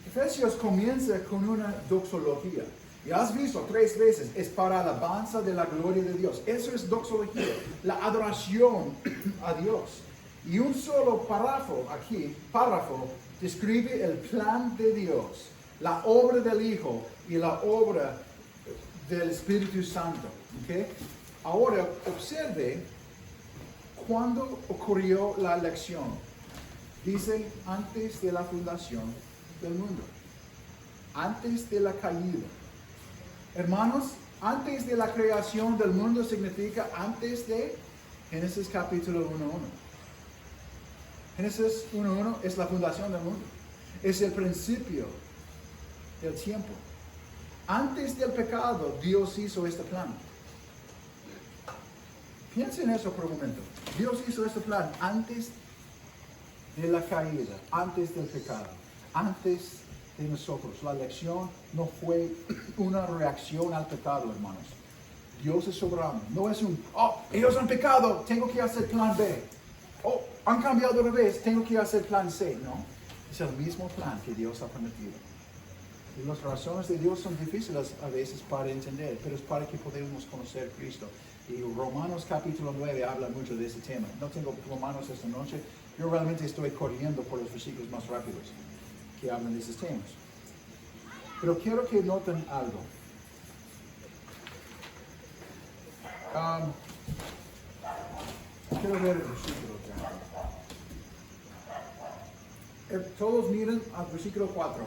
Efesios comienza con una doxología. Y has visto 3 veces, es para alabanza de la gloria de Dios. Eso es doxología, la adoración a Dios. Y un solo párrafo, describe el plan de Dios, la obra del Hijo y la obra del Espíritu Santo. ¿Okay? Ahora, observe cuándo ocurrió la elección. Dice, antes de la fundación del mundo, antes de la caída. Hermanos, antes de la creación del mundo significa antes de Génesis capítulo 1:1. Génesis 1:1 es la fundación del mundo. Es el principio del tiempo. Antes del pecado, Dios hizo este plan. Piensa en eso por un momento. Dios hizo este plan antes de la caída, antes del pecado, antes de nosotros. La elección no fue una reacción al pecado, hermanos. Dios es soberano. No es ellos han pecado, tengo que hacer plan B. Han cambiado de revés, tengo que hacer plan C. No, es el mismo plan que Dios ha prometido. Y las razones de Dios son difíciles a veces para entender, pero es para que podamos conocer a Cristo. Y Romanos capítulo 9 habla mucho de ese tema. No tengo Romanos esta noche. Yo realmente estoy corriendo por los versículos más rápidos que hablan de esos temas. Pero quiero que noten algo. Quiero ver el versículo. Todos miren al versículo 4.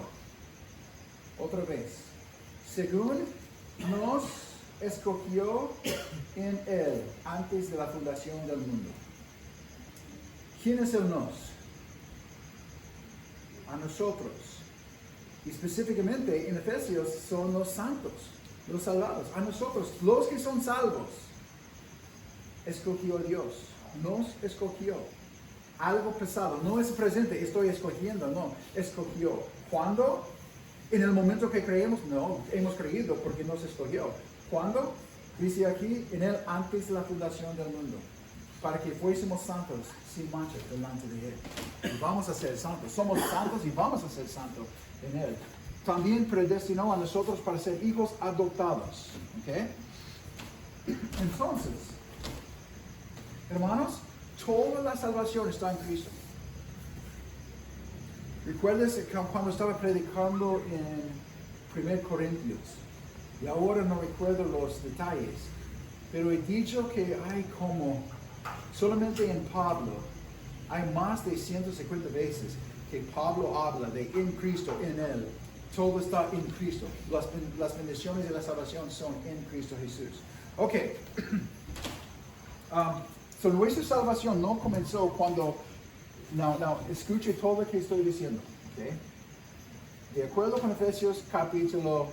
Otra vez. Según nos escogió en Él antes de la fundación del mundo. ¿Quién es el nos? A nosotros. Y específicamente en Efesios son los santos, los salvados. A nosotros, los que son salvos, escogió Dios. Nos escogió. Algo pesado. No es presente, estoy escogiendo, no. Escogió. ¿Cuándo? En el momento que creemos, no. Hemos creído porque nos escogió. ¿Cuándo? Dice aquí, en Él antes de la fundación del mundo. Para que fuésemos santos sin mancha delante de Él. Y vamos a ser santos. Somos santos y vamos a ser santos en Él. También predestinó a nosotros para ser hijos adoptados. ¿Ok? Entonces, hermanos, toda la salvación está en Cristo. ¿Recuerdas cuando estaba predicando en 1 Corintios? Y ahora no recuerdo los detalles. Pero he dicho que hay como, solamente en Pablo, hay más de 150 veces que Pablo habla de en Cristo, en Él. Todo está en Cristo. Las bendiciones de la salvación son en Cristo Jesús. Ok. So nuestra salvación no comenzó cuando, escuche todo lo que estoy diciendo. Okay. De acuerdo con Efesios capítulo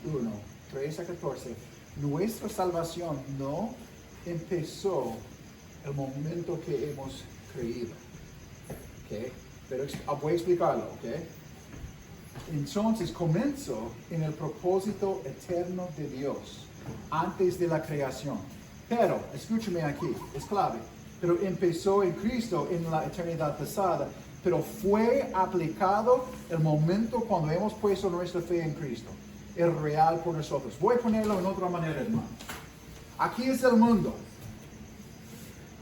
1, 3 a 14, nuestra salvación no empezó el momento que hemos creído. Okay. Pero voy a explicarlo. Okay. Entonces comenzó en el propósito eterno de Dios, antes de la creación. Pero, escúchame aquí, es clave. Pero empezó en Cristo en la eternidad pasada, pero fue aplicado el momento cuando hemos puesto nuestra fe en Cristo. Es real por nosotros. Voy a ponerlo en otra manera, hermano. Aquí es el mundo.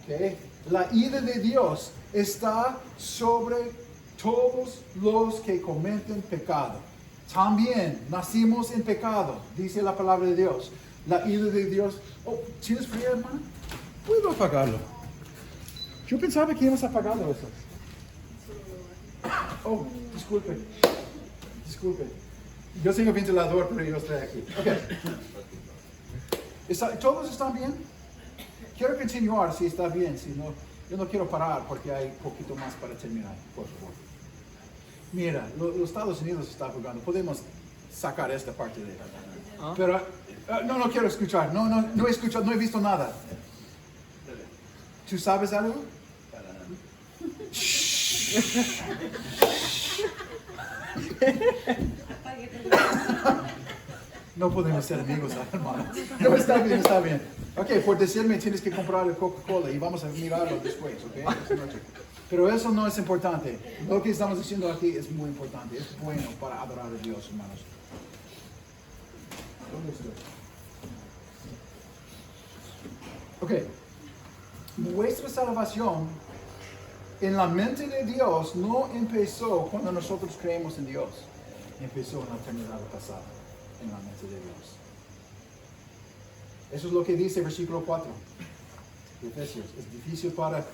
¿Okay? La ira de Dios está sobre todos los que cometen pecado. También nacimos en pecado, dice la palabra de Dios. La ira de Dios. Oh, ¿tienes frío, hermano? Puedo apagarlo. Yo pensaba que íbamos a apagarlo eso. Oh, disculpe. Yo tengo ventilador, pero yo estoy aquí. Okay. ¿Todos están bien? Quiero continuar si está bien. Si no, yo no quiero parar porque hay poquito más para terminar, por favor. Mira, los Estados Unidos están jugando. Podemos sacar esta parte de pero no quiero escuchar. No he escuchado, no he visto nada. ¿Tú sabes algo? No podemos ser amigos, hermano. No, está bien. Ok, por decirme tienes que comprar el Coca-Cola y vamos a mirarlo después, ok? Esta noche. Pero eso no es importante. Lo que estamos diciendo aquí es muy importante. Es bueno para adorar a Dios, hermanos. ¿Dónde estoy? Ok. Nuestra salvación en la mente de Dios no empezó cuando nosotros creemos en Dios. Empezó en la eternidad pasada, en la mente de Dios. Eso es lo que dice el versículo 4 de Efesios. Es difícil para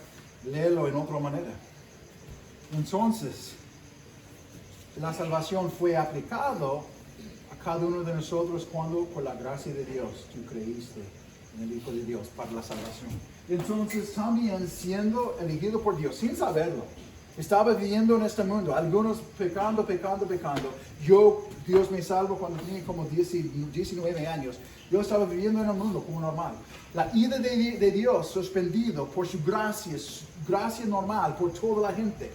leerlo en otra manera. Entonces, la salvación fue aplicado a cada uno de nosotros cuando, por la gracia de Dios, tú creíste en el Hijo de Dios para la salvación. Entonces, también siendo elegido por Dios, sin saberlo, estaba viviendo en este mundo, algunos pecando. Dios me salvó cuando tenía como 19 años. Yo estaba viviendo en el mundo como normal. La ira de Dios suspendido por su gracia normal por toda la gente.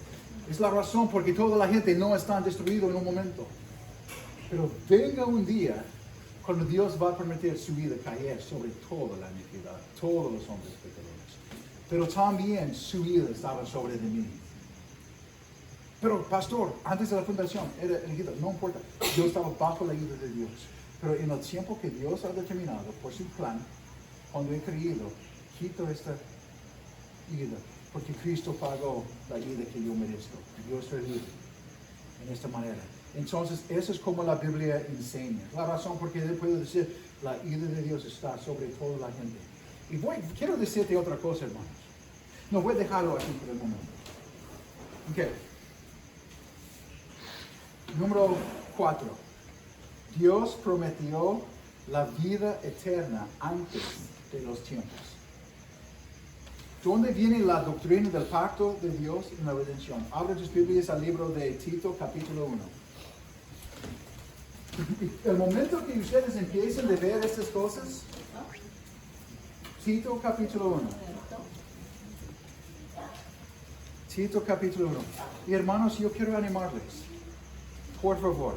Es la razón por que toda la gente no está destruida en un momento. Pero venga un día cuando Dios va a permitir su vida caer sobre toda la iniquidad, todos los hombres pecadores. Pero también su vida estaba sobre de mí. Pero pastor, antes de la fundación era elegido, no importa. Yo estaba bajo la ira de Dios. Pero en el tiempo que Dios ha determinado por su plan, cuando he creído, quito esta ira, porque Cristo pagó la ira que yo merezco. Yo soy libre en esta manera. Entonces, eso es como la Biblia enseña. La razón por qué puedo decir, la ira de Dios está sobre toda la gente. Y quiero decirte otra cosa, hermanos. No voy a dejarlo aquí por el momento. Ok. Número 4. Dios prometió la vida eterna antes de los tiempos. ¿Dónde viene la doctrina del pacto de Dios en la redención? Abra tus Biblias al libro de Tito, capítulo 1. El momento que ustedes empiecen a ver estas cosas, Tito, capítulo 1. Tito, capítulo 1. Y hermanos, yo quiero animarles. Por favor,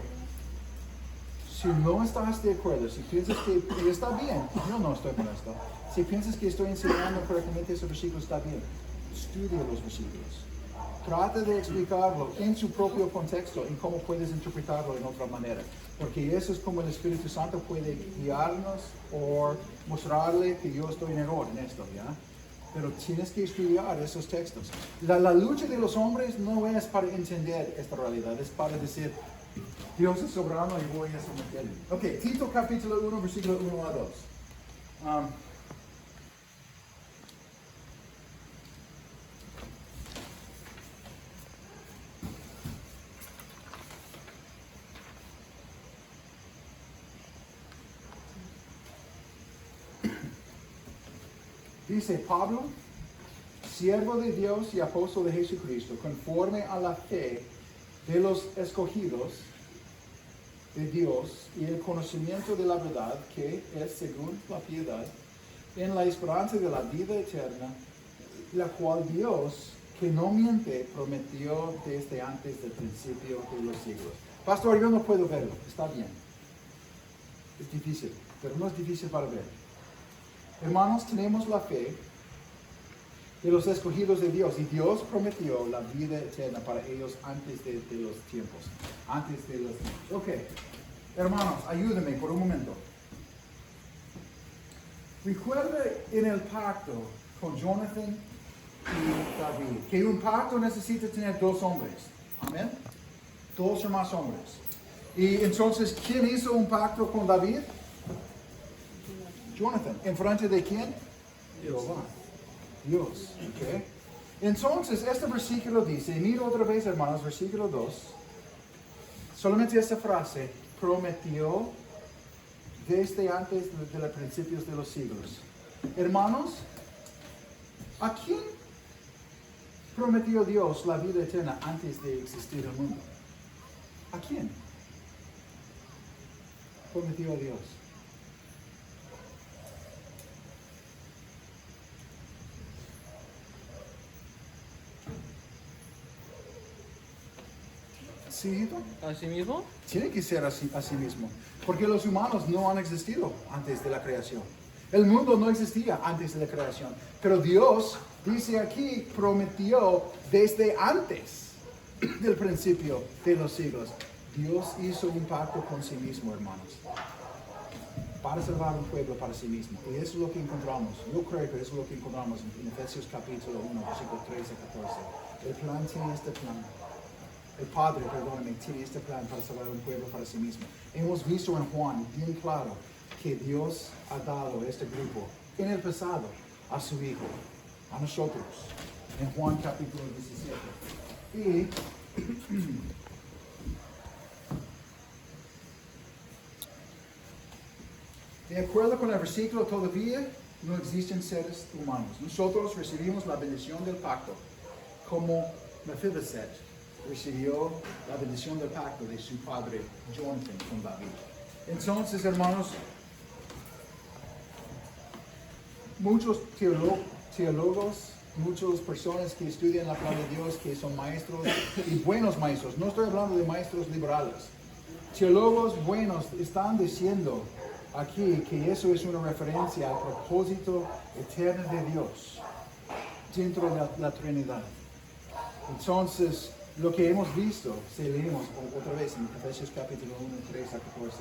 si no estás de acuerdo, si piensas que está bien, yo no estoy molesto. Si piensas que estoy enseñando correctamente ese versículo, está bien. Estudia los versículos. Trata de explicarlo en su propio contexto, en cómo puedes interpretarlo en otra manera. Porque eso es como el Espíritu Santo puede guiarnos o mostrarle que yo estoy en error en esto, ¿ya? Pero tienes que estudiar esos textos. La lucha de los hombres no es para entender esta realidad, es para decir, Dios es soberano y voy a someterme. Ok, Tito capítulo 1, versículo 1 a 2. Dice Pablo, siervo de Dios y apóstol de Jesucristo, conforme a la fe de los escogidos de Dios y el conocimiento de la verdad que es según la piedad, en la esperanza de la vida eterna, la cual Dios, que no miente, prometió desde antes del principio de los siglos. Pastor, yo no puedo verlo, está bien. Es difícil, pero no es difícil para ver. Hermanos, tenemos la fe de los escogidos de Dios y Dios prometió la vida eterna para ellos antes de los tiempos. Antes de los tiempos. Ok, hermanos, ayúdenme por un momento. Recuerda en el pacto con Jonathan y David. Que un pacto necesita tener dos hombres. Amén. Dos o más hombres. Y entonces, ¿quién hizo un pacto con David? Jonathan. ¿En frente de quién? Jehová. Dios. Okay. Entonces, este versículo dice, y mira otra vez, hermanos, versículo 2. Solamente esta frase, prometió desde antes de los principios de los siglos. Hermanos, ¿a quién prometió Dios la vida eterna antes de existir el mundo? ¿A quién prometió a Dios? ¿Sí, hijito? ¿Así mismo? Tiene que ser así mismo, porque los humanos no han existido antes de la creación. El mundo no existía antes de la creación, pero Dios dice aquí, prometió desde antes del principio de los siglos. Dios hizo un pacto con sí mismo, hermanos, para salvar un pueblo para sí mismo. Y eso es lo que encontramos. Yo creo que eso es lo que encontramos en Efesios capítulo 1, versículo 13 a 14. El plan tiene este plan. El Padre, perdóname, tiene este plan para salvar un pueblo para sí mismo. Hemos visto en Juan bien claro que Dios ha dado este grupo en el pasado a su Hijo, a nosotros, en Juan capítulo 17. Y de acuerdo con el versículo, todavía no existen seres humanos. Nosotros recibimos la bendición del pacto, como Mefiboset recibió la bendición del pacto de su padre Jonathan con David. Entonces, hermanos, muchos teólogos, muchas personas que estudian la palabra de Dios, que son maestros y buenos maestros, no estoy hablando de maestros liberales, teólogos buenos están diciendo aquí que eso es una referencia al propósito eterno de Dios dentro de la Trinidad. Entonces, lo que hemos visto, si leemos otra vez en Efesios capítulo 1, 3 a 14.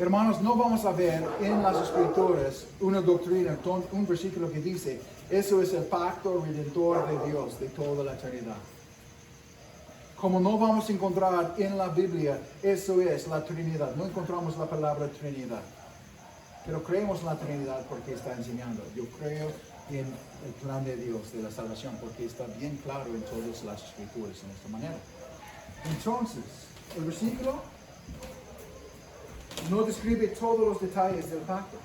Hermanos, no vamos a ver en las Escrituras una doctrina, un versículo que dice, eso es el pacto redentor de Dios de toda la eternidad. Como no vamos a encontrar en la Biblia, eso es la Trinidad. No encontramos la palabra Trinidad. Pero creemos en la Trinidad porque está enseñando. Yo creo en el plan de Dios de la salvación porque está bien claro en todas las Escrituras en esta manera. Entonces, el versículo no describe todos los detalles del pacto.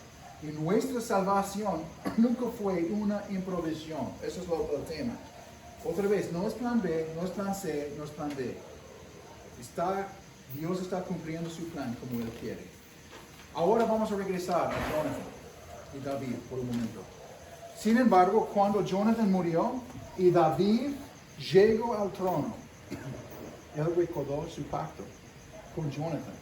Y nuestra salvación nunca fue una improvisación. Eso es el tema. Otra vez, no es plan B, no es plan C, no es plan D. Dios está cumpliendo su plan como Él quiere. Ahora vamos a regresar a Jonathan y David por un momento. Sin embargo, cuando Jonathan murió y David llegó al trono, él recordó su pacto con Jonathan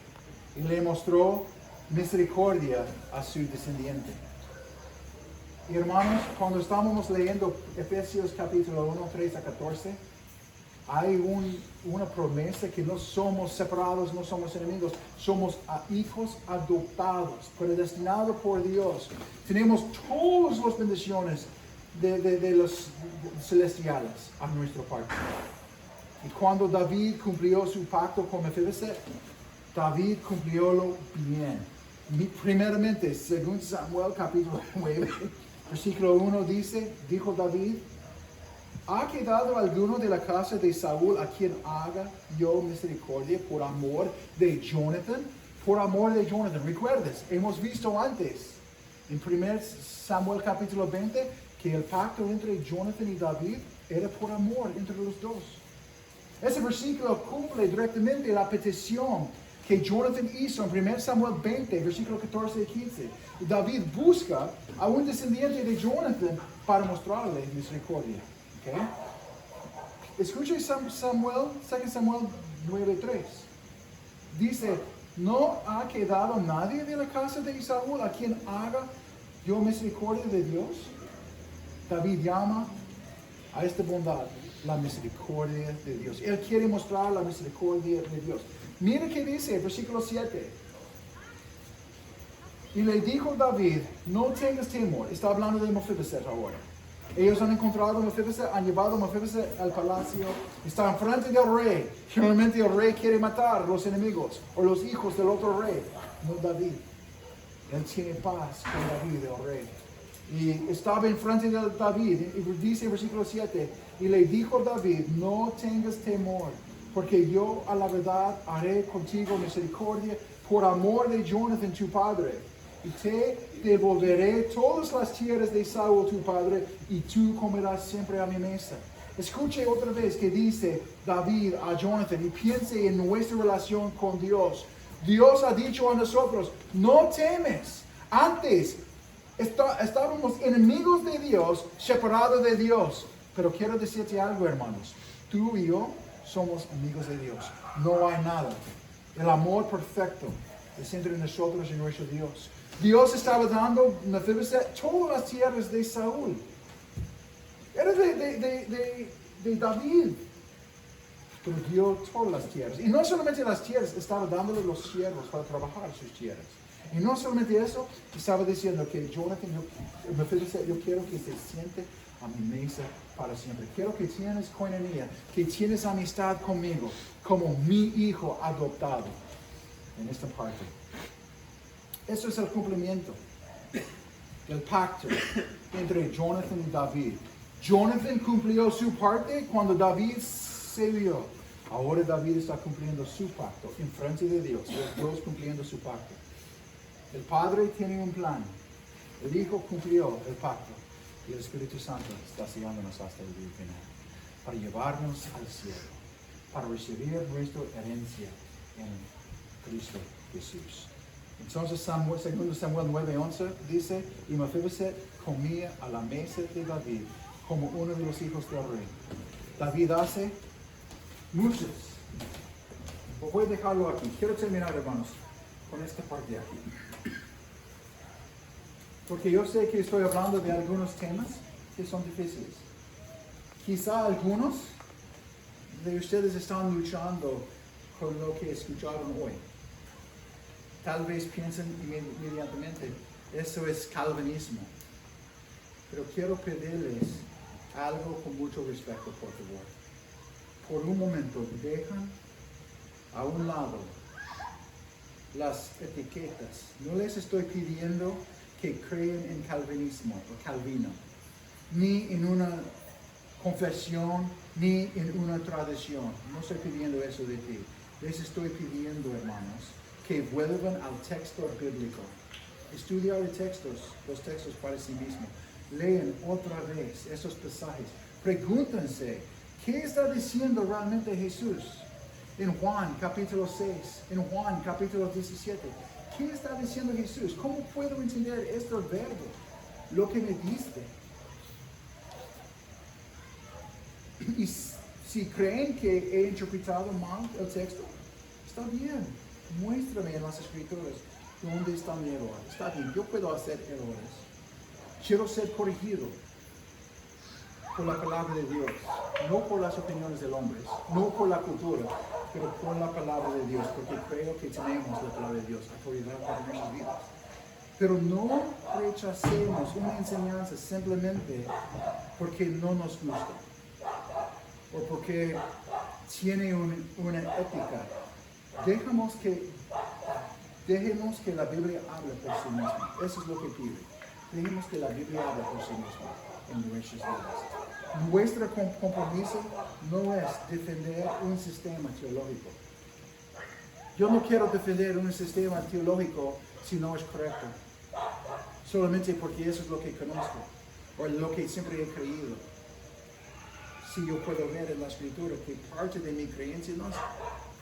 y le mostró misericordia a su descendiente. Y hermanos, cuando estábamos leyendo Efesios capítulo 1, 3 a 14, hay una promesa que no somos separados, no somos enemigos, somos hijos adoptados, predestinados por Dios. Tenemos todas las bendiciones de los celestiales a nuestra parte. Y cuando David cumplió su pacto con Mefiboset, David cumpliólo bien. Primeramente, según Samuel capítulo 9, versículo 1 dijo David, ¿ha quedado alguno de la casa de Saúl a quien haga yo misericordia por amor de Jonathan? Por amor de Jonathan. Recuerdes, hemos visto antes, en 1 Samuel capítulo 20, que el pacto entre Jonathan y David era por amor entre los dos. Ese versículo cumple directamente la petición que Jonathan hizo en 1 Samuel 20, versículo 14 y 15. David busca a un descendiente de Jonathan para mostrarle misericordia. Okay. Escuche 2 Samuel 9:3. Dice, ¿no ha quedado nadie de la casa de Saúl a quien haga yo misericordia de Dios? David llama a esta bondad la misericordia de Dios. Él quiere mostrar la misericordia de Dios. Mira qué dice, versículo 7. Y le dijo David, no tengas temor. Está hablando de Mefiboset ahora. Ellos han encontrado a Mefiboset, han llevado a Mefiboset al palacio, está enfrente del rey. Generalmente el rey quiere matar a los enemigos o los hijos del otro rey, no David. Él tiene paz con David, el rey. Y estaba enfrente de David, y dice versículo 7, y le dijo David, no tengas temor, porque yo a la verdad haré contigo misericordia por amor de Jonathan tu padre, y te devolveré todas las tierras de Saúl tu padre, y tú comerás siempre a mi mesa. Escuche otra vez que dice David a Jonathan, y piense en nuestra relación con Dios. Dios ha dicho a nosotros, no temes. Antes estábamos enemigos de Dios, separados de Dios. Pero quiero decirte algo, hermanos. Tú y yo somos amigos de Dios. No hay nada. El amor perfecto es entre nosotros y nuestro Dios. Dios estaba dando a Mefiboset todas las tierras de Saúl. Era de David. Pero dio todas las tierras. Y no solamente las tierras, estaba dándole los siervos para trabajar sus tierras. Y no solamente eso, estaba diciendo que Jonathan, Mefiboset, yo quiero que se siente a mi mesa para siempre. Quiero que tienes koinonia, que tienes amistad conmigo, como mi hijo adoptado en esta parte. Eso es el cumplimiento del pacto entre Jonathan y David. Jonathan cumplió su parte cuando David se vio. Ahora David está cumpliendo su pacto en frente de Dios. Los dos cumpliendo su pacto. El Padre tiene un plan. El Hijo cumplió el pacto. Y el Espíritu Santo está siguiéndonos hasta el día final. Para llevarnos al cielo. Para recibir nuestra herencia en Cristo Jesús. Entonces, 2 Samuel 9:11 dice, y Mefiboset comía a la mesa de David como uno de los hijos del rey. David hace muchos. Voy a dejarlo aquí. Quiero terminar, hermanos, con esta parte de aquí. Porque yo sé que estoy hablando de algunos temas que son difíciles. Quizá algunos de ustedes están luchando con lo que escucharon hoy. Tal vez piensen inmediatamente, eso es calvinismo. Pero quiero pedirles algo con mucho respeto, por favor. Por un momento, dejan a un lado las etiquetas. No les estoy pidiendo que creen en calvinismo o Calvino, ni en una confesión, ni en una tradición. No estoy pidiendo eso de ti. Les estoy pidiendo, hermanos, que vuelvan al texto bíblico. Estudiar los textos para sí mismos. Leen otra vez esos pasajes. Pregúntense, ¿qué está diciendo realmente Jesús? En Juan capítulo 6, en Juan capítulo 17. ¿Qué está diciendo Jesús? ¿Cómo puedo entender este verbo? Lo que me diste. Y si creen que he interpretado mal el texto, está bien. Muéstrame en las escrituras dónde está mi error. Está bien, yo puedo hacer errores. Quiero ser corregido por la palabra de Dios, no por las opiniones del hombre, no por la cultura, pero por la palabra de Dios, porque creo que tenemos la palabra de Dios, autoridad para nuestras vidas. Pero no rechacemos una enseñanza simplemente porque no nos gusta o porque tiene una ética. Dejemos que la Biblia hable por sí misma. Eso es lo que pide. Dejemos que la Biblia hable por sí misma en nuestras vidas. Nuestro compromiso no es defender un sistema teológico. Yo no quiero defender un sistema teológico si no es correcto. Solamente porque eso es lo que conozco o lo que siempre he creído. Si yo puedo ver en la escritura que parte de mi creencia no es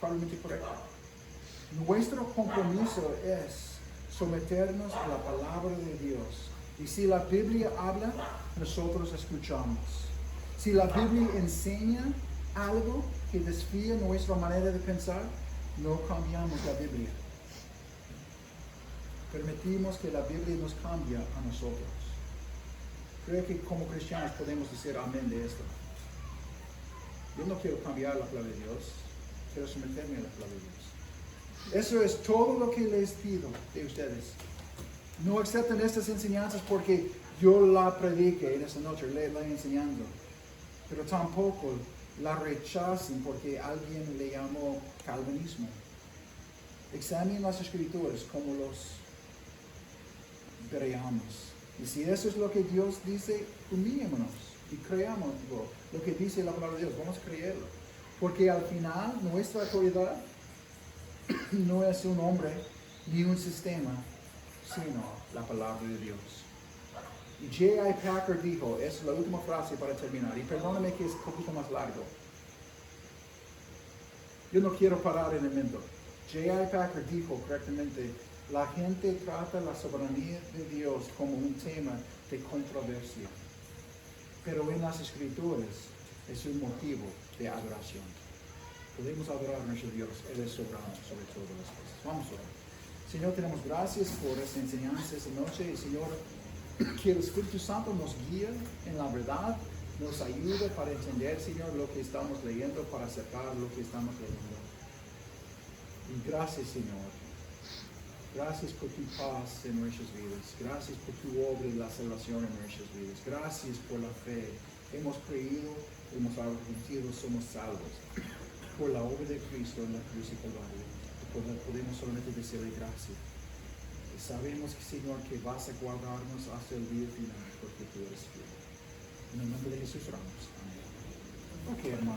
probablemente correcta. Nuestro compromiso es someternos a la palabra de Dios. Y si la Biblia habla, nosotros escuchamos. Si la Biblia enseña algo que desfía nuestra manera de pensar, no cambiamos la Biblia. Permitimos que la Biblia nos cambie a nosotros. Creo que como cristianos podemos decir amén de esto. Yo no quiero cambiar la palabra de Dios, quiero someterme a la palabra de Dios. Eso es todo lo que les pido de ustedes. No aceptan estas enseñanzas porque yo la predique en esta noche, le enseñando. Pero tampoco la rechacen porque alguien le llamó calvinismo. Examinen las escrituras como los veamos. Y si eso es lo que Dios dice, humillémonos y creamos lo que dice la palabra de Dios. Vamos a creerlo. Porque al final nuestra autoridad no es un hombre ni un sistema, sino la palabra de Dios. Y J.I. Packer dijo, es la última frase para terminar, y perdóname que es un poquito más largo. Yo no quiero parar en el momento. J.I. Packer dijo correctamente, la gente trata la soberanía de Dios como un tema de controversia, pero en las escrituras es un motivo de adoración. Podemos adorar a nuestro Dios, Él es soberano sobre todas las cosas. Vamos a orar. Señor, tenemos gracias por esta enseñanza esta noche, y Señor, que el Espíritu Santo nos guíe en la verdad, nos ayude para entender, Señor, lo que estamos leyendo, para aceptar lo que estamos leyendo. Y gracias, Señor. Gracias por tu paz en nuestras vidas. Gracias por tu obra y la salvación en nuestras vidas. Gracias por la fe. Hemos creído, hemos arrepentido, somos salvos. Por la obra de Cristo en la cruz y Calvario. Podemos solamente decirle gracias. Y sabemos, Señor, que vas a guardarnos hasta el día final, porque tú eres fiel. En el nombre de Jesús oramos. Amén. Ok, hermano.